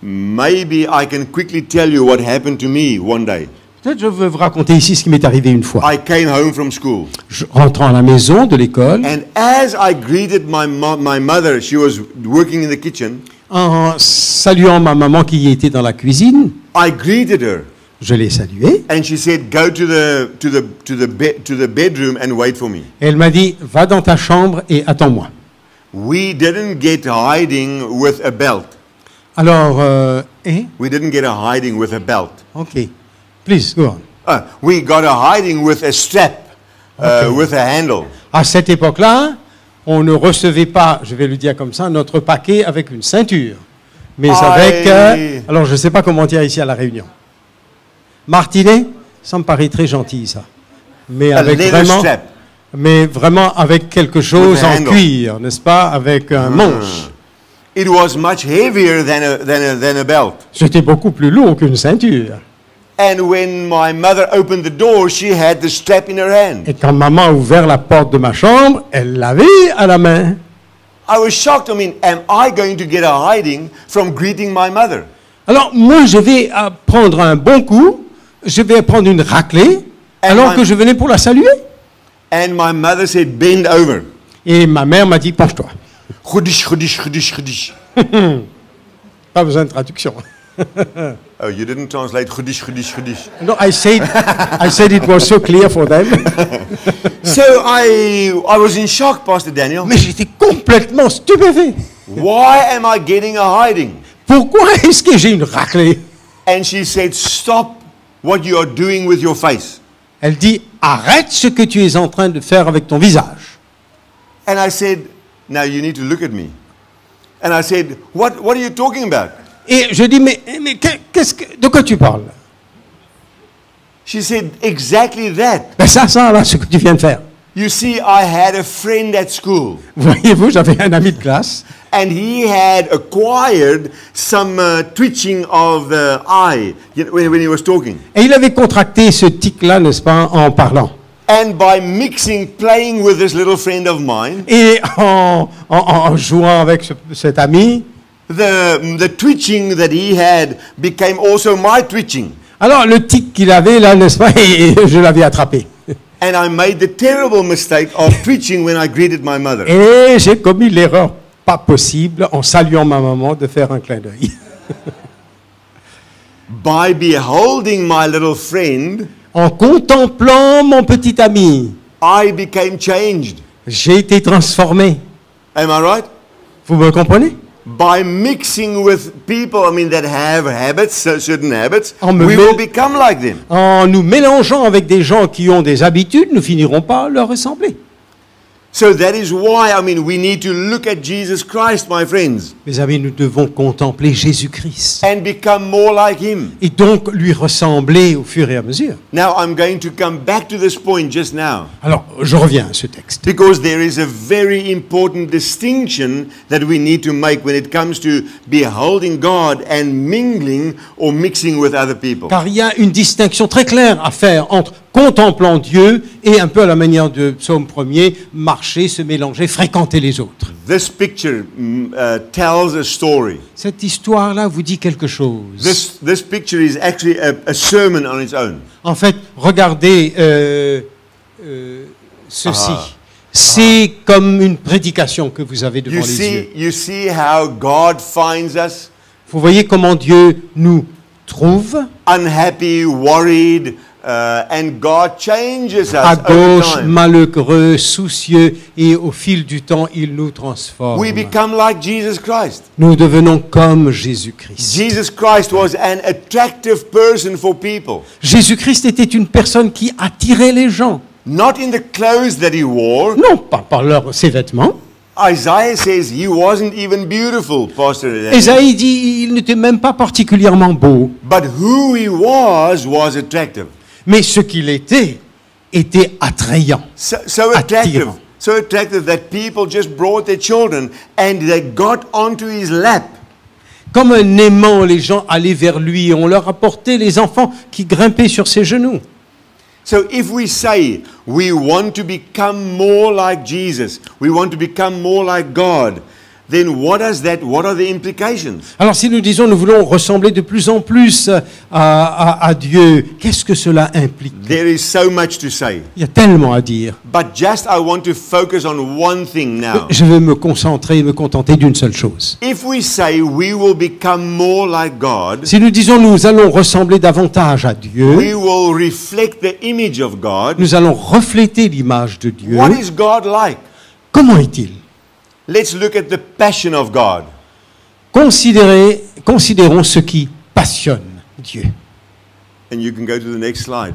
Maybe I can quickly tell you what happened to me one day. Peut-être je veux vous raconter ici ce qui m'est arrivé une fois. I came home from school, Rentrant à la maison de l'école, and as I greeted my mother, she was working in the kitchen. en saluant ma maman qui était dans la cuisine, I greeted her, je l'ai saluée. and she said, "Go to the bedroom and wait for me." Et elle m'a dit, va dans ta chambre et attends-moi. We didn't get hiding with a belt. Alors, We didn't get a hiding with a belt. ok, please, go on. We got a hiding with a strap, with a handle. À cette époque-là, on ne recevait pas, je vais le dire comme ça, notre paquet avec une ceinture, mais avec... alors, je ne sais pas comment dire ici à La Réunion. Martinet, ça me paraît très gentil, ça. Mais A avec leather vraiment, strap. mais vraiment avec quelque chose With a en handle. cuir, n'est-ce pas? Avec un manche. It was much heavier than a belt. C'était beaucoup plus lourd qu'une ceinture. And when my mother opened the door, she had the strap in her hand. Et quand maman a ouvert la porte de ma chambre, elle l'avait à la main. I was shocked. I mean, am I going to get a hiding from greeting my mother? Alors, moi, je vais prendre un bon coup, je vais prendre une raclée, alors my- que je venais pour la saluer. And my mother said, bend over. Et ma mère m'a dit, penche-toi. Chudish, chudish, chudish, chudish. Pas besoin de traduction. Oh, you didn't translate chudish, chudish, chudish. No, I said it was so clear for them. So I was in shock, Pastor Daniel. Mais j'étais complètement stupéfait. Why am I getting a hiding? Pourquoi est-ce que j'ai une raclée? And she said, stop what you are doing with your face. Elle dit, arrête ce que tu es en train de faire avec ton visage. And I said, now you need to look at me. And I said, what are you talking about? Et je dis, mais de quoi tu parles? She said, exactly that. Ben ça, là, ce que tu viens de faire. You see, I had a friend at school, Voyez-vous, j'avais un ami de classe, and he had acquired some twitching of the eye when he was talking. et il avait contracté ce tic-là, n'est-ce pas, en parlant. And by playing with this little friend of mine, Et en jouant avec cet ami, the twitching that he had became also my twitching. alors le tic qu'il avait là, n'est-ce pas, et je l'avais attrapé. And I made the terrible mistake of twitching when I greeted my mother. Et j'ai commis l'erreur pas possible, en saluant ma maman, de faire un clin d'œil. By beholding my little friend, En contemplant mon petit ami, I became changed. j'ai été transformé. Am I right? Vous me comprenez? By mixing with people, that have habits, certain habits, En me we mêl- will become like them. En nous mélangeant avec des gens qui ont des habitudes, nous finirons par leur ressembler. So that is why, we need to look at Jesus Christ, my friends, Mes amis, nous devons contempler Jésus-Christ and become more like Him. et donc lui ressembler au fur et à mesure. Now, I'm going to come back to this point just now, Alors, je reviens à ce texte. because there is a very important distinction that we need to make when it comes to beholding God and mingling or mixing with other people. Car il y a une distinction très claire à faire entre contemplant Dieu et un peu à la manière de Psaume 1er, marcher, se mélanger, fréquenter les autres. This picture tells a story. Cette histoire-là vous dit quelque chose. This picture is actually a sermon on its own. En fait, regardez ceci. C'est comme une prédication que vous avez devant les yeux. You see how God finds us Vous voyez comment Dieu nous trouve unhappy, worried, and God changes us à over gauche, time. malheureux, soucieux, et au fil du temps, il nous transforme. We become like Jesus Christ. Nous devenons comme Jésus-Christ. Jesus Christ was an attractive person for people. Jésus-Christ était une personne qui attirait les gens. Not in the clothes that he wore. Non, pas par ses vêtements. Isaiah says he wasn't even beautiful, Pastor. Ésaïe dit il n'était même pas particulièrement beau. But who he was attractive. Mais ce qu'il était attrayant. So attractive. Attirant. So attractive that people just brought their children and they got onto his lap. Comme un aimant, les gens allaient vers lui et on leur apportait les enfants qui grimpaient sur ses genoux. So if we say we want to become more like Jesus, we want to become more like God, then what are the implications? Alors si nous disons nous voulons ressembler de plus en plus à Dieu, qu'est-ce que cela implique? There is so much to say. Il y a tellement à dire. But just I want to focus on one thing now. Je vais me concentrer et me contenter d'une seule chose. If we say we will become more like God, Si nous disons nous allons ressembler davantage à Dieu, we will reflect the image of God. nous allons refléter l'image de Dieu. What is God like? Comment est-il? Let's look at the passion of God. Considérons ce qui passionne Dieu. And you can go to the next slide.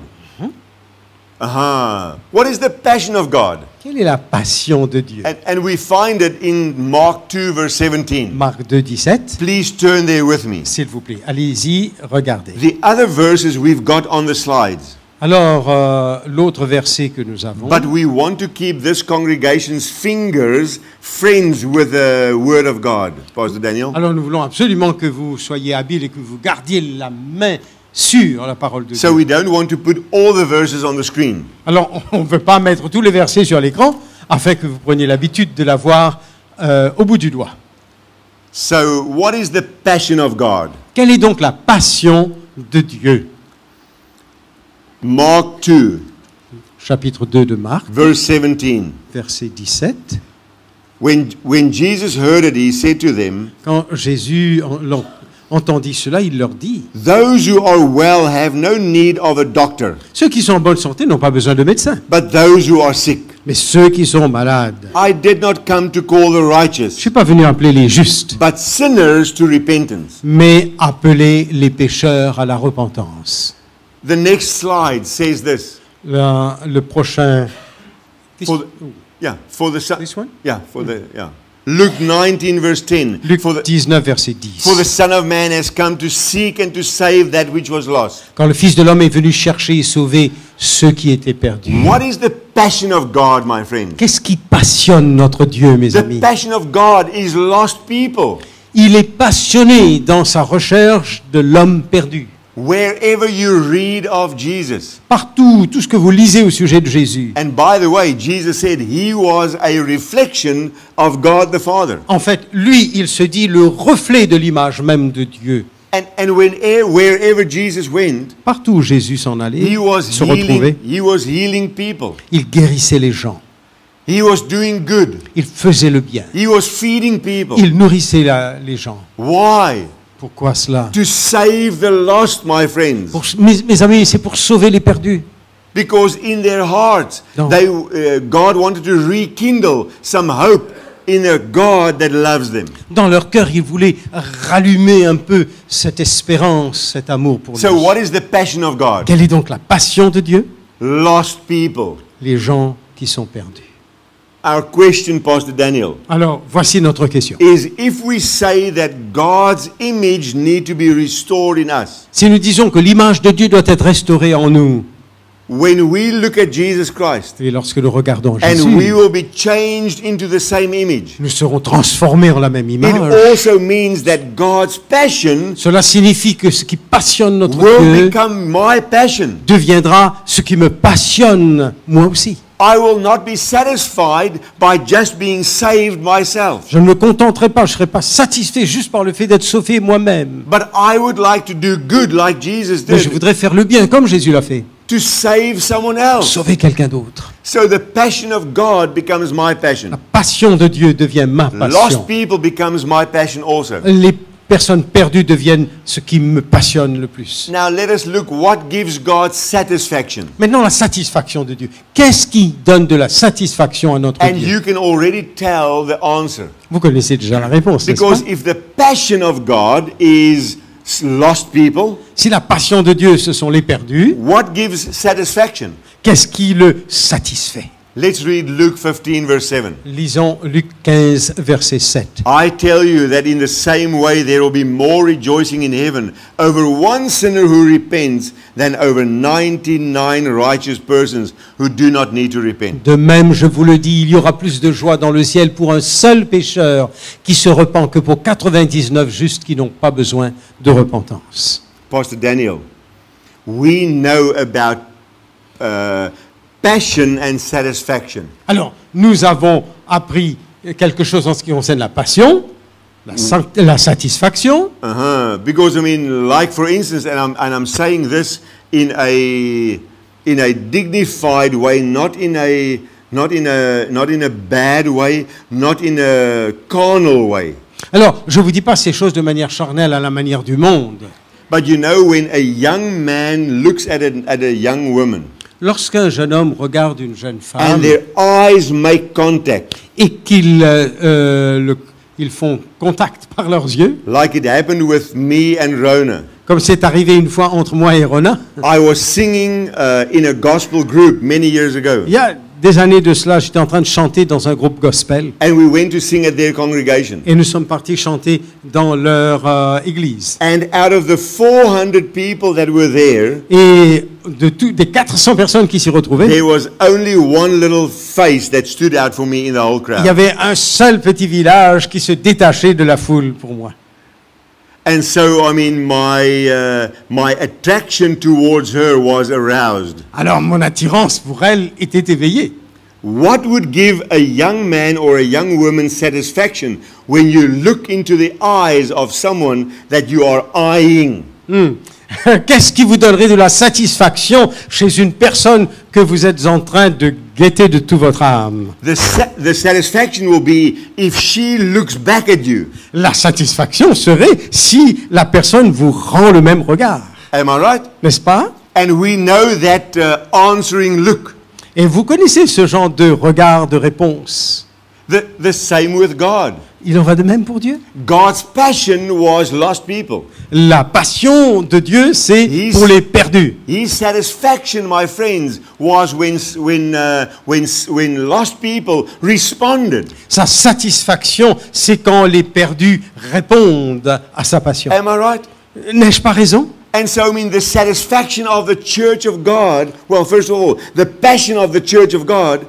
What is the passion of God? Quelle est la passion de Dieu? And we find it in Mark 2, verse 17. Marc 2, 17. Please turn there with me. S'il vous plaît, allez-y, regardez. The other verses we've got on the slides. Alors, l'autre verset que nous avons, But we want to keep this congregation's fingers friends with the Word of God. Pastor Daniel? alors nous voulons absolument que vous soyez habiles et que vous gardiez la main sur la parole de So Dieu. we don't want to put all the verses on the screen. Alors, on ne veut pas mettre tous les versets sur l'écran afin que vous preniez l'habitude de la voir au bout du doigt. So what is the passion of God? Quelle est donc la passion de Dieu? Mark 2, Chapitre 2 de Marc, verse 17. verset 17. When Jesus heard it, he said to them, Quand Jésus entendit cela, il leur dit, Those who are well have no need of a doctor, ceux qui sont en bonne santé n'ont pas besoin de médecin, but those who are sick. mais ceux qui sont malades. I did not come to call the Je ne righteous, suis pas venu appeler les justes, but sinners to repentance. mais appeler les pécheurs à la repentance. The next slide says this. Le prochain... For the son. This one? Luke 19, verse 10. Luc For the 19, verset 10. For the Son of Man has come to seek and to save that which was lost. Quand le Fils de l'homme est venu chercher et sauver ceux qui étaient perdus. What is the passion of God, my friend? Qu'est-ce qui passionne notre Dieu, mes The amis? passion of God is lost people. Il est passionné dans sa recherche de l'homme perdu. Wherever you read of Jesus. Partout, tout ce que vous lisez au sujet de Jésus. And by the way, Jesus said he was a reflection of God the Father. En fait, lui, il se dit le reflet de l'image même de Dieu. And wherever Jesus went, Partout où Jésus s'en allait, he was se retrouvait, healing people. il guérissait les gens. He was doing good. Il faisait le bien. He was feeding people. Il nourrissait les gens. Why? Pourquoi cela? To save the lost, my friends. Mes amis, c'est pour sauver les perdus. Because in their hearts, No. God wanted to rekindle some hope in a God that loves them. Dans leur cœur, ils voulaient rallumer un peu cette espérance, cet amour pour So lui. what is the passion of God? Quelle est donc la passion de Dieu? Lost people. Les gens qui sont perdus. Our question, Pastor Daniel, Alors, voici notre question. is if we say that God's image need to be restored in us, Si nous disons que l'image de Dieu doit être restaurée en nous, when we look at Jesus Christ, et lorsque nous regardons and Jésus, we will be changed into the same image, nous serons transformés en la même it image. also means that God's passion Cela signifie que ce qui passionne notre will Dieu become my passion. deviendra ce qui me passionne moi aussi. I will not be satisfied by just being saved myself, Je ne me contenterai pas, je ne serai pas satisfait juste par le fait d'être sauvé moi-même. but I would like to do good like Jesus Mais je did, voudrais faire le bien comme Jésus l'a fait. to save someone else. Sauver quelqu'un d'autre. So the passion of God becomes my passion. La passion de Dieu devient ma passion. Lost people becomes my passion also. Les personnes perdues deviennent ce qui me passionne le plus. Now let us look what gives God satisfaction. Maintenant, la satisfaction de Dieu. Qu'est-ce qui donne de la satisfaction à notre And Dieu? you can already tell the answer. Vous connaissez déjà la réponse, n'est-ce Because pas? if the passion of God is lost people, Si la passion de Dieu, ce sont les perdus, what gives satisfaction? qu'est-ce qui le satisfait? Let's read Luke 15 verse 7. Lisons Luc 15, verset 7. I tell you that in the same way there will be more rejoicing in heaven over one sinner who repents than over 99 righteous persons who do not need to repent. De même, je vous le dis, il y aura plus de joie dans le ciel pour un seul pécheur qui se repent que pour 99 justes qui n'ont pas besoin de repentance. Pastor Daniel, we know about passion and satisfaction. Alors, nous avons appris quelque chose en ce qui concerne la passion, la satisfaction. Because I mean, like for instance, and I'm saying this in a dignified way, not in a bad way, not in a carnal way. Alors, je ne vous dis pas ces choses de manière charnelle à la manière du monde. But you know, when a young man looks at a young woman, Lorsqu'un jeune homme regarde une jeune and femme their eyes make contact, et qu'ils ils font contact par leurs yeux, like it happened with me and Rona. comme c'est arrivé une fois entre moi et Rona. I was singing in a gospel group many years ago. Il y a des années de cela, j'étais en train de chanter dans un groupe gospel And we went to sing at their congregation. et nous sommes partis chanter dans leur église. And out of the 400 people that were there, Et des 400 personnes qui s'y retrouvaient, there was only one little face that stood out for me in the whole il y crowd. avait un seul petit village qui se détachait de la foule pour moi. And so, I mean, my attraction towards her was aroused. Alors mon attirance pour elle était éveillée. What would give a young man or a young woman satisfaction when you look into the eyes of someone that you are eyeing? Qu'est-ce qui vous donnerait de la satisfaction chez une personne que vous êtes en train de guetter de toute votre âme? The satisfaction will be if she looks back at you. La satisfaction serait si la personne vous rend le même regard, Am I right? n'est-ce pas? And we know that answering look. Et vous connaissez ce genre de regard de réponse. The same with God. Il en va de même pour Dieu. God's passion was lost people. La passion de Dieu, c'est pour les perdus. His satisfaction, my friends, was when lost people responded. Sa satisfaction, c'est quand les perdus répondent à sa passion. Am I right? N'ai-je pas raison? And so, I mean, the satisfaction of the church of God, well, first of all, the passion of the church of God,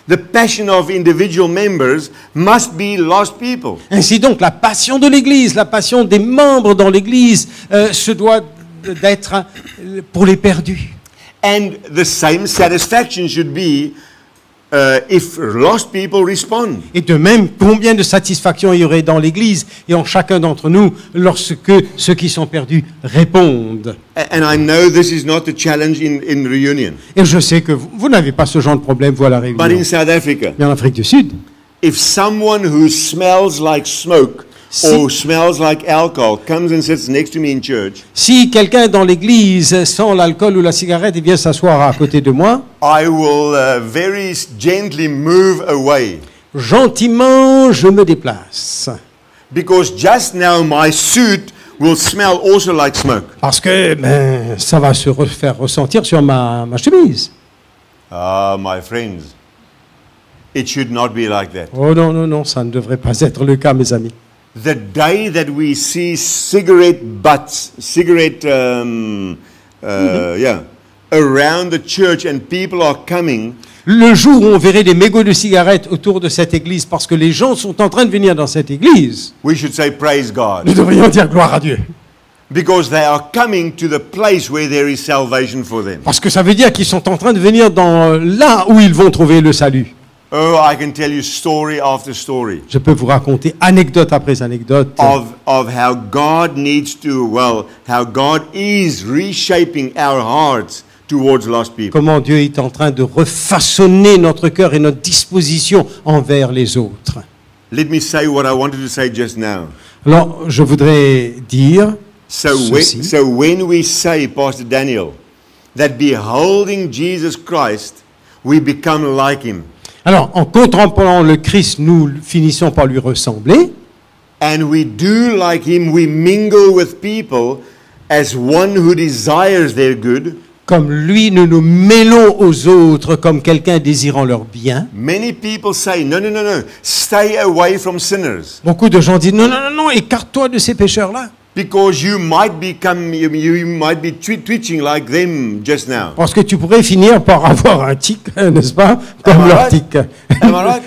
the passion of individual members must be lost people. Ainsi donc, la passion de l'Église, la passion des membres dans l'Église, se doit d'être pour les perdus. And the same satisfaction should be if lost people respond. Et de même, combien de satisfaction il y aurait dans l'Église et en chacun d'entre nous lorsque ceux qui sont perdus répondent. And I know this is not the challenge in reunion, Et je sais que vous n'avez pas ce genre de problème, voilà la but réunion. in South Africa, Mais en Afrique du Sud, if someone who smells like smoke or smells like alcohol comes and sits next to me in church, si quelqu'un dans l'Église sent l'alcool ou la cigarette et vient s'asseoir à côté de moi, I will very gently move away, gentiment, je me déplace. because just now my suit will smell also like smoke. Parce que ça va se faire ressentir sur ma chemise. Ah, my friends, it should not be like that. Oh non, non, non, ça ne devrait pas être le cas, mes amis. The day that we see cigarette butts, around the church and people are coming, Le jour où on verrait des mégots de cigarettes autour de cette église parce que les gens sont en train de venir dans cette église, we should say praise God. nous devrions dire gloire à Dieu. Because they are coming to the place where there is salvation for them. Parce que ça veut dire qu'ils sont en train de venir dans là où ils vont trouver le salut. Oh, I can tell you story after story Je peux vous raconter anecdote après anecdote of how God needs to, how God is reshaping our hearts towards lost people. comment Dieu est en train de refaçonner notre cœur et notre disposition envers les autres. Let me say what I wanted to say just now. Alors, je voudrais dire ceci. So when we say, Pastor Daniel, that beholding Jesus Christ, we become like him. Alors, en contemplant le Christ, nous finissons par lui ressembler. And we do like him, we mingle with people as one who desires their good. Comme lui, nous nous mêlons aux autres comme quelqu'un désirant leur bien. Many people say, no, stay away from sinners. Beaucoup de gens disent non, non, non, non, écarte-toi de ces pécheurs-là. Because you might be twitching like them just now. Parce que tu pourrais finir par avoir un tic, n'est-ce pas? Comme Am I leur right? tic. Am I right?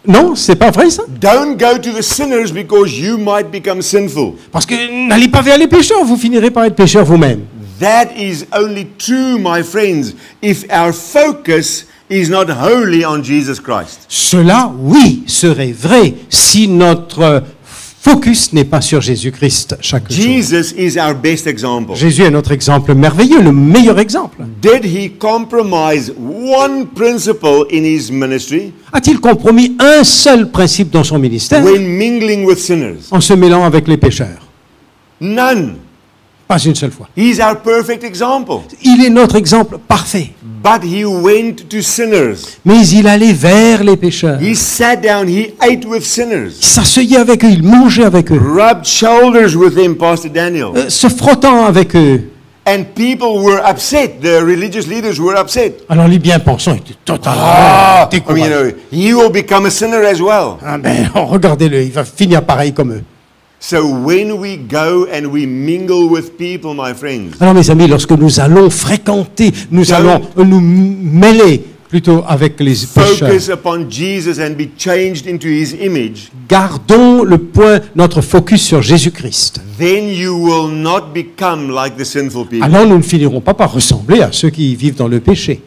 Non, c'est pas vrai ça? Don't go to the sinners because you might become sinful. Parce que n'allez pas vers les pécheurs, vous finirez par être pécheurs vous-même. That is only true, my friends, if our focus is not wholly on Jesus Christ. Cela, oui, serait vrai si notre focus n'est pas sur Jésus-Christ chaque jour. Jesus is our best example. Jésus est notre exemple merveilleux, le meilleur exemple. Did he compromise one principle in his ministry A-t-il compromis un seul principe dans son ministère when mingling with sinners? en se mêlant avec les pécheurs? None. Pas une seule fois. He's our perfect example. Il est notre exemple parfait. But he went to sinners. Mais il allait vers les pécheurs. He sat down, he ate with sinners. Il s'asseyait avec eux, il mangeait avec eux, Rubbed shoulders with them, Pastor Daniel. se frottant avec eux. And people were upset. The religious leaders were upset. Alors les bien-pensants étaient totalement I mean, découragés. he will become a sinner as well. Ah ben, regardez-le, il va finir pareil comme eux. So when we go and we mingle with people, my friends, Alors mes amis, lorsque nous allons fréquenter, nous allons nous mêler plutôt avec les pécheurs, focus upon Jesus and be changed into his image, gardons notre focus sur Jésus-Christ. then you will not become like the sinful people. Alors nous ne finirons pas par ressembler à ceux qui vivent dans le péché.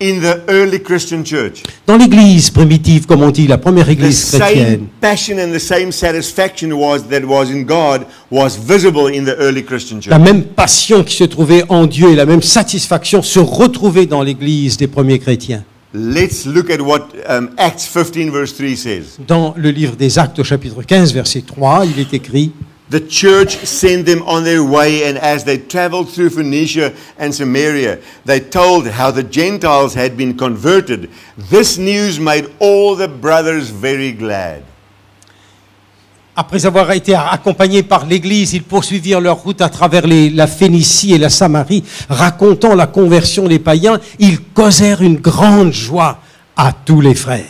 In the early Christian church, Dans l'église primitive, comme on dit, la première the église same chrétienne, passion and the same satisfaction that was in God was visible in the early Christian la church. même passion qui se trouvait en Dieu et la même satisfaction se retrouvait dans l'église des premiers chrétiens. Let's look at what Acts 15 verse 3 says. Dans le livre des Actes au chapitre 15, verset 3, il est écrit: The church sent them on their way, and as they traveled through Phoenicia and Samaria, they told how the Gentiles had been converted. This news made all the brothers very glad. Après avoir été accompagnés par l'Église, ils poursuivirent leur route à travers la Phénicie et la Samarie, racontant la conversion des païens. Ils causèrent une grande joie à tous les frères.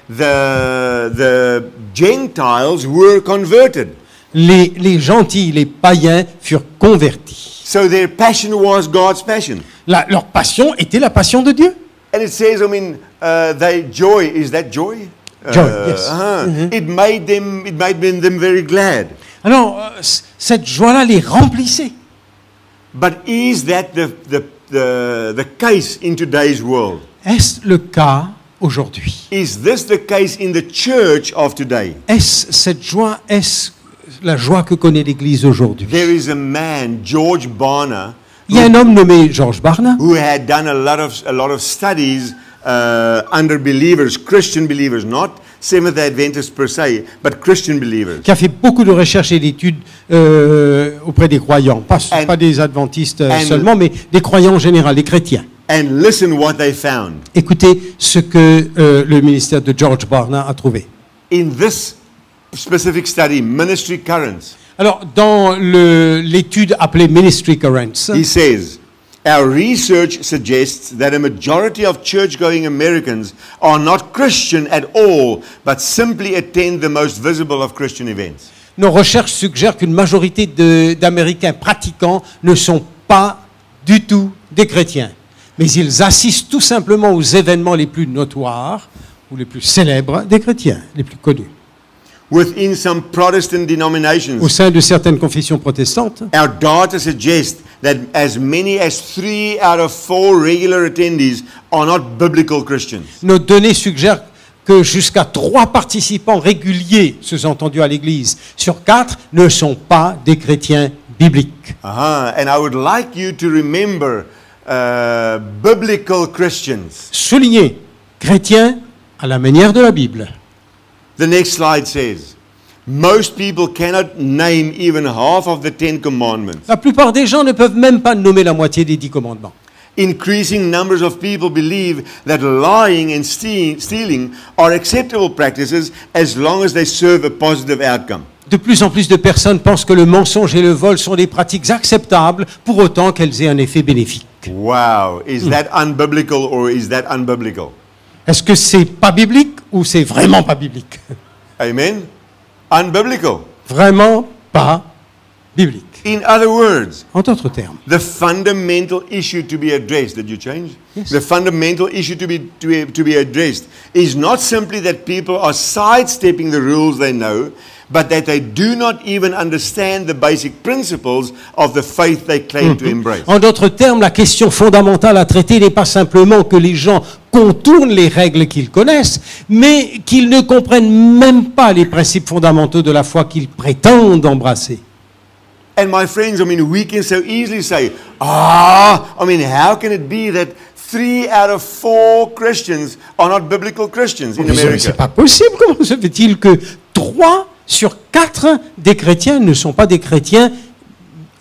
The Gentiles were converted. Les gentils, les païens furent convertis. So their passion was God's passion. Leur passion était la passion de Dieu. And it says, I mean, joy, is that joy? Joy, yes. It made them very glad. Alors, cette joie-là les remplissait. But is that the case in today's world? Est-ce le cas aujourd'hui? Is this the case in the church of today? Est-ce la joie que connaît l'Église aujourd'hui? There is a man, George Barna, Il y a un homme nommé George Barna who had done a lot of studies under believers, Christian believers, not Seventh Adventists per se, but Christian believers. qui a fait beaucoup de recherches et d'études auprès des croyants, pas des adventistes seulement, mais des croyants en général, des chrétiens. And listen what they found. Écoutez ce que le ministère de George Barna a trouvé. In this specific study, Ministry Currents, Alors, dans l'étude appelée Ministry Currents, he says, our research suggests that a majority of church-going Americans are not Christian at all, but simply attend the most visible of Christian events. nos recherches suggèrent qu'une majorité d'Américains pratiquants ne sont pas du tout des chrétiens, mais ils assistent tout simplement aux événements les plus notoires ou les plus célèbres des chrétiens, les plus connus. Within some Protestant denominations, Au sein de certaines confessions protestantes, our data suggests that as many as 3 out of 4 regular attendees are not biblical Christians. nos données suggèrent que jusqu'à 3 participants réguliers, sous-entendus à l'Église, sur 4 ne sont pas des chrétiens bibliques. And I would like you to remember biblical Christians. Soulignez, chrétiens à la manière de la Bible. The next slide says, most people cannot name even half of the 10 commandments. La plupart des gens ne peuvent même pas nommer la moitié des 10 commandements. Increasing numbers of people believe that lying and stealing are acceptable practices as long as they serve a positive outcome. De plus en plus de personnes pensent que le mensonge et le vol sont des pratiques acceptables pour autant qu'elles aient un effet bénéfique. Wow, is that unbiblical or is that unbiblical? Est-ce que c'est pas biblique ou c'est vraiment pas biblique? Amen? Unbiblical. Vraiment pas biblique. In other words, En d'autres termes, the fundamental issue to be addressed, did you change? Yes. The fundamental issue to be addressed is not simply that people are sidestepping the rules they know, but that they do not even understand the basic principles of the faith they claim to embrace. en d'autres termes, la question fondamentale à traiter n'est pas simplement que les gens contournent les règles qu'ils connaissent, mais qu'ils ne comprennent même pas les principes fondamentaux de la foi qu'ils prétendent embrasser. And my friends, I mean, we can so easily say, how can it be that 3 out of 4 Christians are not biblical Christians in Mais America? c'est pas possible. Comment se fait-il que 3 sur 4 des chrétiens ne sont pas des chrétiens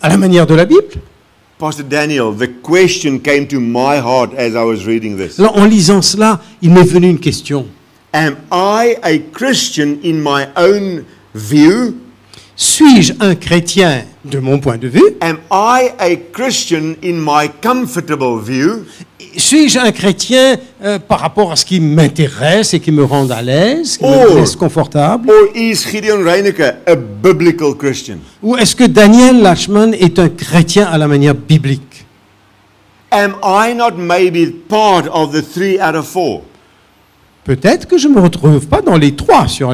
à la manière de la Bible? Pastor Daniel, the question came to my heart as I was reading this. Alors, en lisant cela, il m'est venu une question. Am I a Christian in my own view? Suis-je un chrétien de mon point de vue? Am I a Christian in my comfortable view? Suis-je un chrétien par rapport à ce qui m'intéresse et qui me rend à l'aise, qui Oh. me laisse confortable? Or is Gideon Reineke a biblical Christian? Ou est-ce que Daniel Lachman est un chrétien à la manière biblique? Am I not maybe part of the 3 out of 4? Peut-être que je ne me retrouve pas dans les 3 sur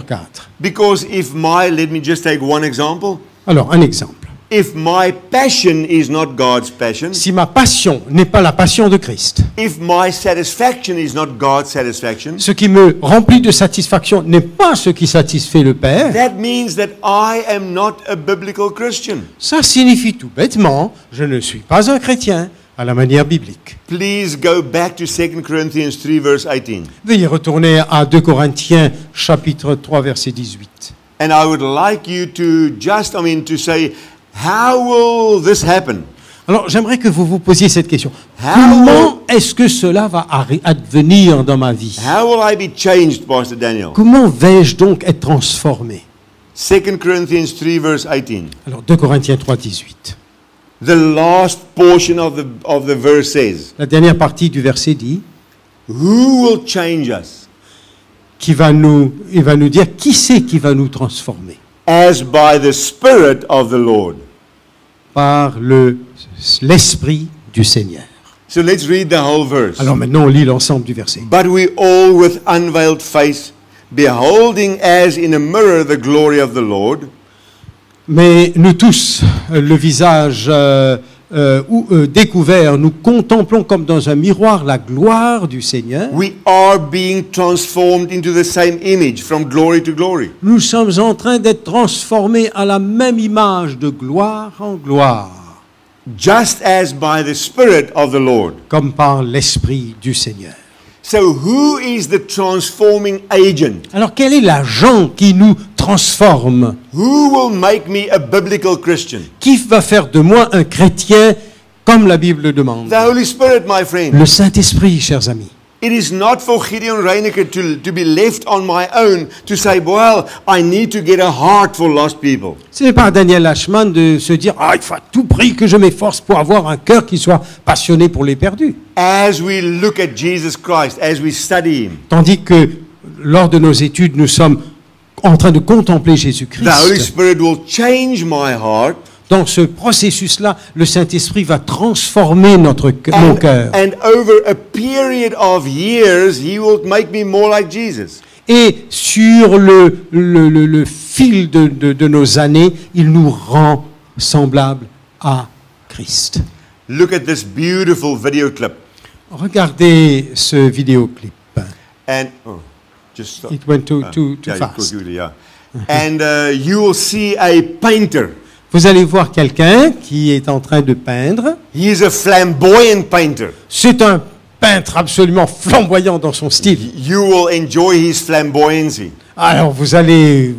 4. Because let me just take one example. Alors, un exemple. If my passion is not God's passion, Si ma passion n'est pas la passion de Christ, if my satisfaction is not God's satisfaction, ce qui me remplit de satisfaction n'est pas ce qui satisfait le Père, that means that I am not a biblical Christian. ça signifie tout bêtement, je ne suis pas un chrétien à la manière biblique. Please go back to 2 Corinthians 3 verse 18. Veuillez retourner à 2 Corinthiens chapitre 3 verset 18. And I would like you to to say, how will this happen? Alors j'aimerais que vous vous posiez cette question. How Comment est-ce que cela va advenir dans ma vie? How will I be changed, Pastor Daniel? Comment vais-je donc être transformé? 2 Corinthians 3 verse 18. Alors 2 Corinthiens 3, 18. The last portion of the verse says, La dernière partie du verset dit who will change us? il va nous dire qui c'est qui va nous transformer As by the Spirit of the Lord. par l'Esprit du Seigneur. So let's read the whole verse. Alors maintenant on lit l'ensemble du verset. But we all with unveiled face, beholding as in a mirror the glory of the Lord, Mais nous tous, le visage découvert, nous contemplons comme dans un miroir la gloire du Seigneur. we are being transformed into the same image from glory to glory. Nous sommes en train d'être transformés à la même image de gloire en gloire, Just as by the Spirit of the Lord. comme par l'Esprit du Seigneur. So who is the transforming agent? Alors quel est l'agent qui nous transforme? Who will make me a biblical Christian? Qui va faire de moi un chrétien comme la Bible le demande? The Holy Spirit, my friend. Le Saint-Esprit, chers amis. It is not for Gideon Reineke to be left on my own to say, well, I need to get a heart for lost people. Ce n'est pas à Daniel Lachman de se dire « Ah, il faut à tout prix que je m'efforce pour avoir un cœur qui soit passionné pour les perdus. As we look at Jesus Christ, as we study Him, » Tandis que lors de nos études, nous sommes en train de contempler the Holy Jésus-Christ. Spirit will change my heart. Dans ce processus-là, le Saint-Esprit va transformer mon cœur. And over a period of years, He will make me more like Jesus. Et sur le fil de nos années, il nous rend semblables à Christ. Look at this beautiful video clip. Regardez ce vidéoclip. And just stop. It went too Yeah, fast. quickly, yeah. And you will see a painter. Vous allez voir quelqu'un qui est en train de peindre. He is a flamboyant painter. C'est un peintre absolument flamboyant dans son style. You will enjoy his flamboyancy. Alors vous allez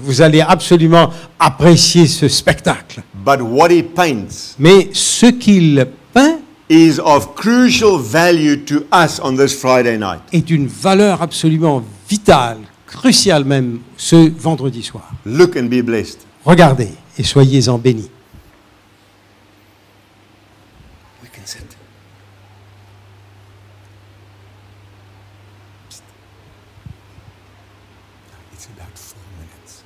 absolument apprécier ce spectacle. But what he paints Mais ce qu'il peint is of crucial value to us on this Friday night. est d'une valeur absolument vitale, cruciale même, ce vendredi soir. Look and be blessed. Regardez et soyez-en bénis. We can sit. It's about 4 minutes.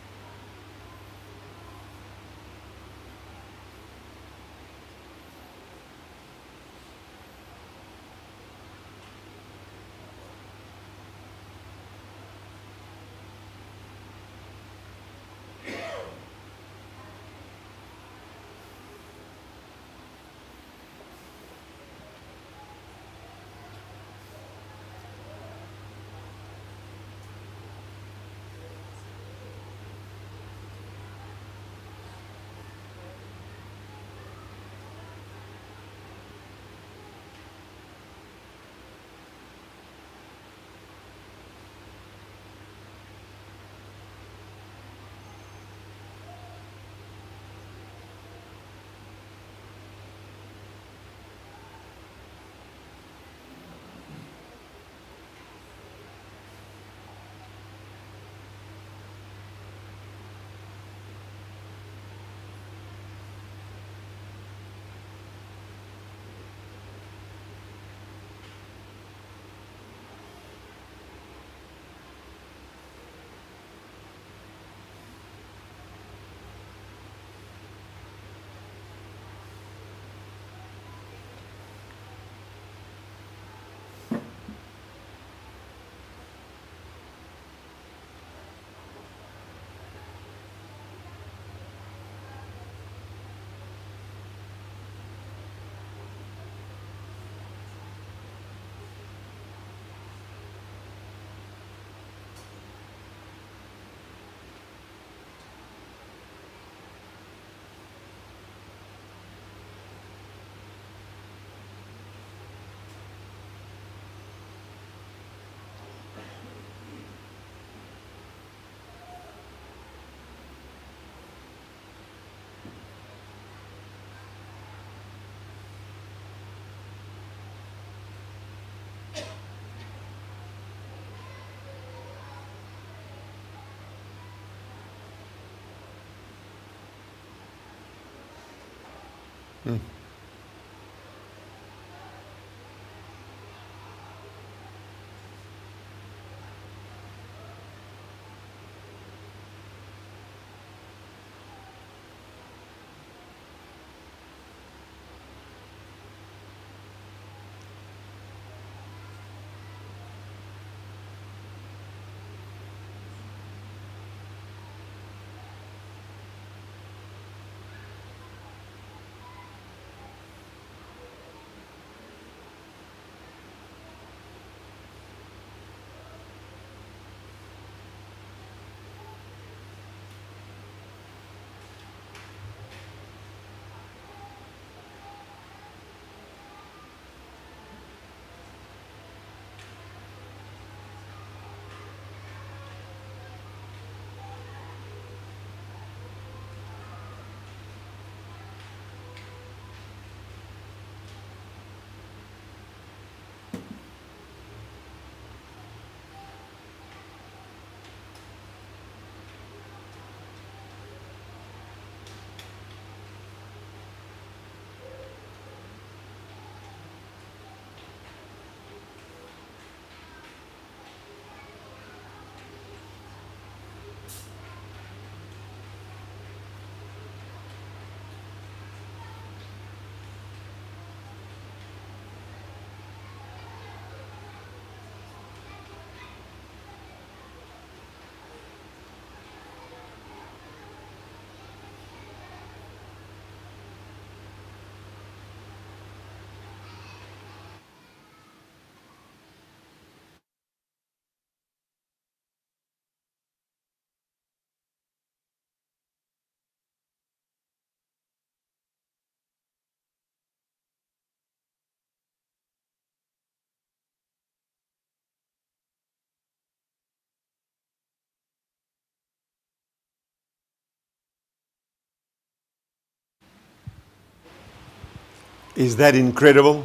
Is that incredible?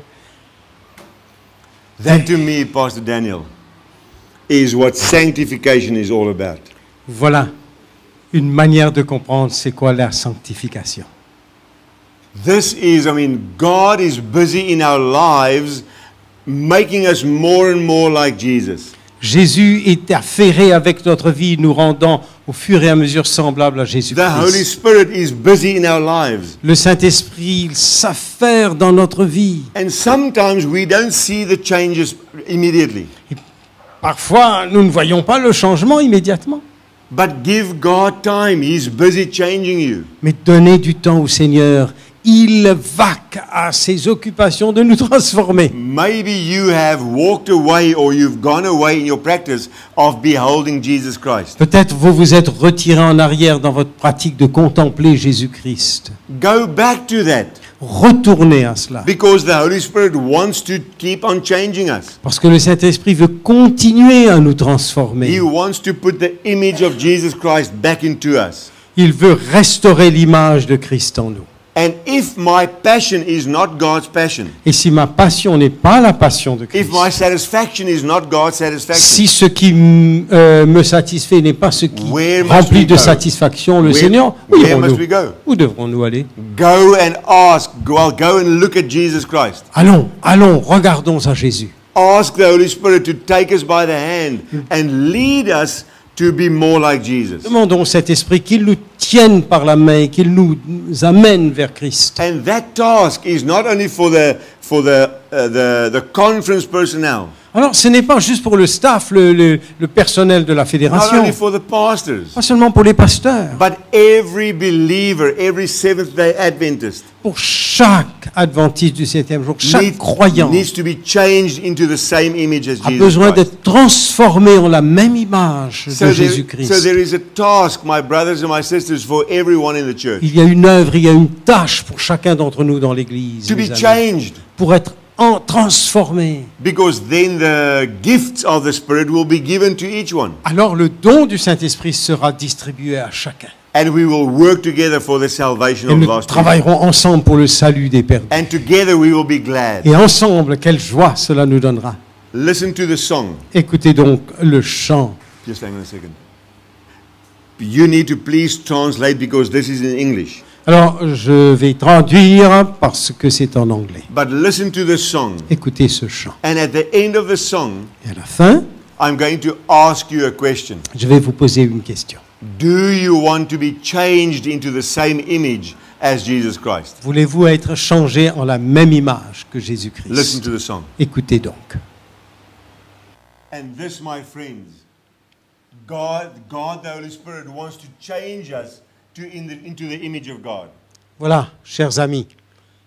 That to me, Pastor Daniel, is what sanctification is all about. Voilà une manière de comprendre c'est quoi la sanctification. This is, I mean, God is busy in our lives making us more and more like Jesus. Jésus est affairé avec notre vie, nous rendant au fur et à mesure semblables à The Holy Jésus-Christ. Spirit is busy in our lives. Le Saint-Esprit il s'affaire dans notre vie. And sometimes we don't see the changes immediately. Et parfois, nous ne voyons pas le changement immédiatement. But give God time. He's busy changing you. Mais donnez du temps au Seigneur. Il vaque à ses occupations de nous transformer. Maybe you have walked away or you've gone away in your practice of beholding Jesus Christ. Peut-être vous vous êtes retiré en arrière dans votre pratique de contempler Jésus-Christ. Go back to that Retournez à cela. because the Holy Spirit wants to keep on changing us. Parce que le Saint-Esprit veut continuer à nous transformer. He wants to put the image of Jesus Christ back into us. Il veut restaurer l'image de Christ en nous. And if my passion is not God's passion, Et si ma passion n'est pas la passion de if Christ, my satisfaction is not God's satisfaction, si ce qui me satisfait n'est pas ce qui Where must remplit we de go? satisfaction le Where- Seigneur, où where irons-nous? must we go? Où devrons-nous aller? go and ask, go and look at Jesus Christ. Allons, allons, regardons à Jésus. Ask the Holy Spirit to take us by the hand and lead us to be more like Jesus. Demandons au Saint-Esprit qu'il nous tienne par la main et qu'il nous amène vers Christ. And that task is not only for the conference personnel, Alors, ce n'est pas juste pour le staff, le personnel de la not fédération, only for the pastors, pas seulement pour les pasteurs, but every believer, every Seventh-day Adventist pour chaque adventiste du 7e jour, chaque croyant needs to be changed into the same image as a Jesus besoin Christ. d'être transformé en la même image So de there, Jésus-Christ. so there is a task, my brothers and my sisters, for everyone in the church Il y a une œuvre, il y a une tâche pour chacun d'entre nous dans l'Église, to mes be amis, changed, pour être transformé. because then the gifts of the Spirit will be given to each one. Alors le don du Saint-Esprit sera distribué à chacun. And we will work together for the salvation Et of nous lost people. travaillerons ensemble pour le salut des perdus. And together we will be glad. Et ensemble, quelle joie cela nous donnera. Listen to the song. Écoutez donc le chant. Just hang on a second. You need to please translate because this is in English. Alors, je vais traduire parce que c'est en anglais. But listen to the song. Écoutez ce chant. And at the end of the song, Et à la fin, I'm going to ask you a question. je vais vous poser une question. Do you want to be changed into the same image as Jesus Christ? Voulez-vous être changé en la même image que Listen Jésus-Christ? to the song. Écoutez donc. And this, my friends, God the Holy Spirit wants to change us into the image of God. Voilà, chers amis,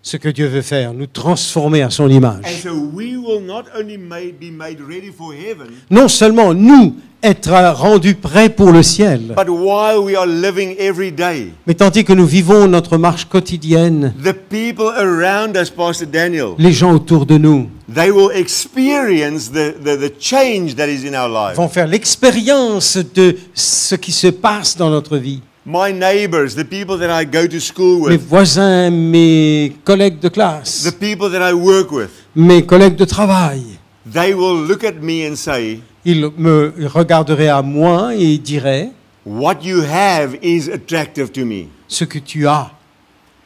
ce que Dieu veut faire, nous transformer à son image. And so we will not only be made ready for heaven, Non seulement nous, être rendus prêts pour le ciel, but while we are living every day, mais tandis que nous vivons notre marche quotidienne, the people around us, Pastor Daniel, les gens autour de nous they will experience the change that is in our lives. vont faire l'expérience de ce qui se passe dans notre vie. My neighbors, the people that I go to school Mes with, voisins, mes collègues de classe, the people that I work with, mes collègues de travail, they will look at me and say, ils me regarderaient à moi et diraient, what you have is attractive to me. ce que tu as,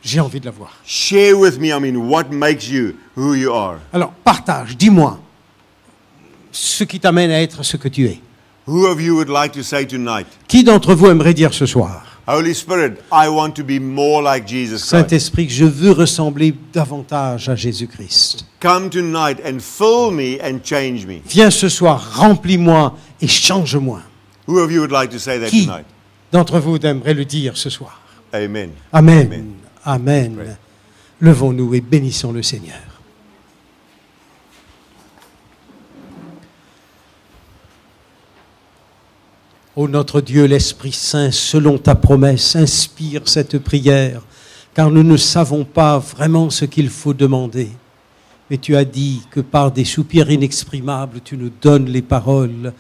j'ai envie de l'avoir. Share with me, what makes you who you are. Alors, partage, dis-moi ce qui t'amène à être ce que tu es. Who of you would like to say tonight, Qui d'entre vous aimerait dire ce soir, Holy Spirit, I want to be more like Jesus Christ. Saint-Esprit, je veux ressembler davantage à Jésus-Christ. Come tonight and fill me and change me. Viens ce soir, remplis-moi et change-moi. Who of you would like to say that Qui tonight? d'entre vous aimerait le dire ce soir? Amen. Amen. Amen. Amen. Right. Levons-nous et bénissons le Seigneur. Ô notre Dieu, l'Esprit Saint, selon ta promesse, inspire cette prière, car nous ne savons pas vraiment ce qu'il faut demander. Mais tu as dit que par des soupirs inexprimables, tu nous donnes les paroles.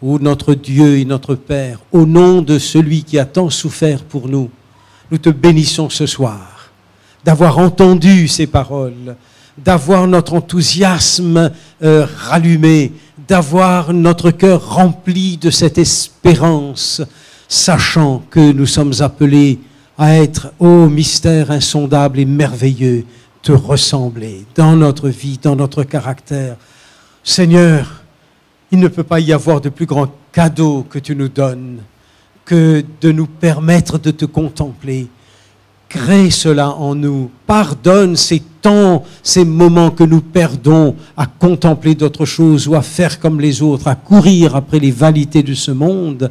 Ô notre Dieu et notre Père, au nom de celui qui a tant souffert pour nous, nous te bénissons ce soir d'avoir entendu ces paroles, d'avoir notre enthousiasme rallumé, d'avoir notre cœur rempli de cette espérance, sachant que nous sommes appelés à être, ô mystère insondable et merveilleux, te ressembler dans notre vie, dans notre caractère. Seigneur, il ne peut pas y avoir de plus grand cadeau que tu nous donnes que de nous permettre de te contempler. Crée cela en nous. Pardonne ces temps, ces moments que nous perdons à contempler d'autres choses ou à faire comme les autres, à courir après les vanités de ce monde.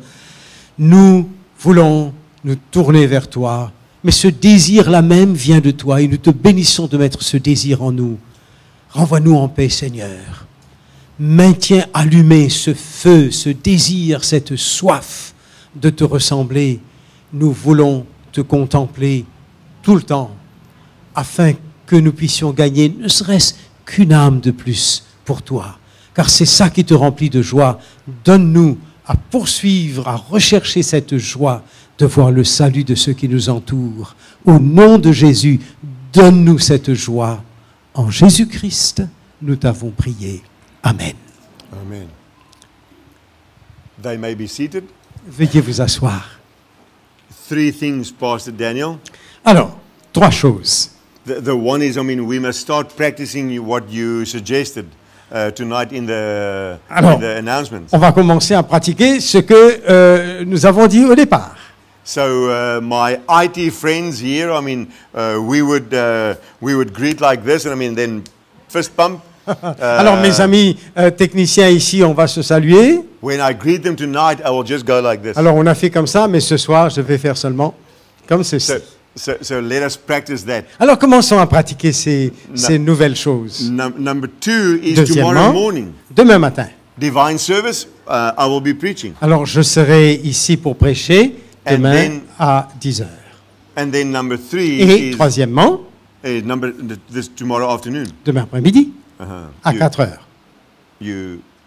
Nous voulons nous tourner vers toi, mais ce désir-là même vient de toi et nous te bénissons de mettre ce désir en nous. Renvoie-nous en paix, Seigneur. Maintiens allumé ce feu, ce désir, cette soif de te ressembler. Nous voulons te contempler tout le temps, afin que nous puissions gagner ne serait-ce qu'une âme de plus pour toi. Car c'est ça qui te remplit de joie. Donne-nous à poursuivre, à rechercher cette joie de voir le salut de ceux qui nous entourent. Au nom de Jésus, donne-nous cette joie. En Jésus-Christ, nous t'avons prié. Amen. Amen. They may be seated. Veuillez vous asseoir. 3 things, Pastor Daniel. Alors, 3 choses. The one is, we must start practicing what you suggested tonight in the announcements. On va commencer à pratiquer ce que nous avons dit au départ. So my IT friends here, we would greet like this, and then fist pump. Alors mes amis techniciens ici, on va se saluer. When I greet them tonight, I will just go like this. Alors on a fait comme ça, mais ce soir, je vais faire seulement comme ceci. So let us practice that. Alors commençons à pratiquer ces nouvelles choses. Number 2 is Deuxièmement, tomorrow morning. Demain matin. Divine service, I will be preaching. Alors je serai ici pour prêcher demain then- à 10h. And then number 3 Et is troisièmement, this tomorrow afternoon. demain après-midi Uh-huh. à You- 4h.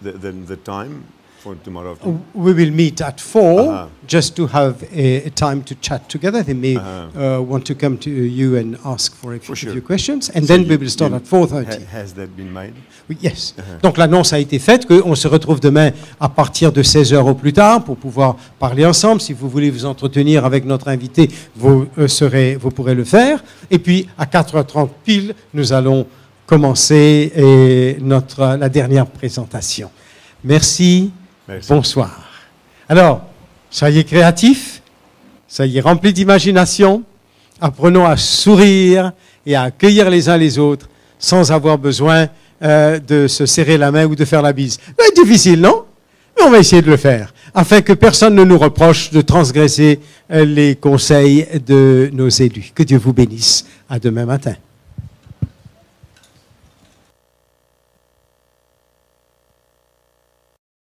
The time. for tomorrow afternoon? We will meet at 4 Uh-huh. just to have a time to chat together. They may want to come to you and ask for a sure. few questions. And then we will start at 4:30. Has that been made? Oui, yes. Donc l'annonce a été faite qu'on se retrouve demain à partir de 16h au plus tard pour pouvoir parler ensemble. Si vous voulez vous entretenir avec notre invité, vous pourrez le faire. Et puis à 4h30 pile, nous allons commencer la dernière présentation. Merci. Merci. Bonsoir. Alors, soyez créatifs, soyez remplis d'imagination, apprenons à sourire et à accueillir les uns les autres sans avoir besoin de se serrer la main ou de faire la bise. C'est difficile, non? Mais on va essayer de le faire, afin que personne ne nous reproche de transgresser les conseils de nos élus. Que Dieu vous bénisse. À demain matin.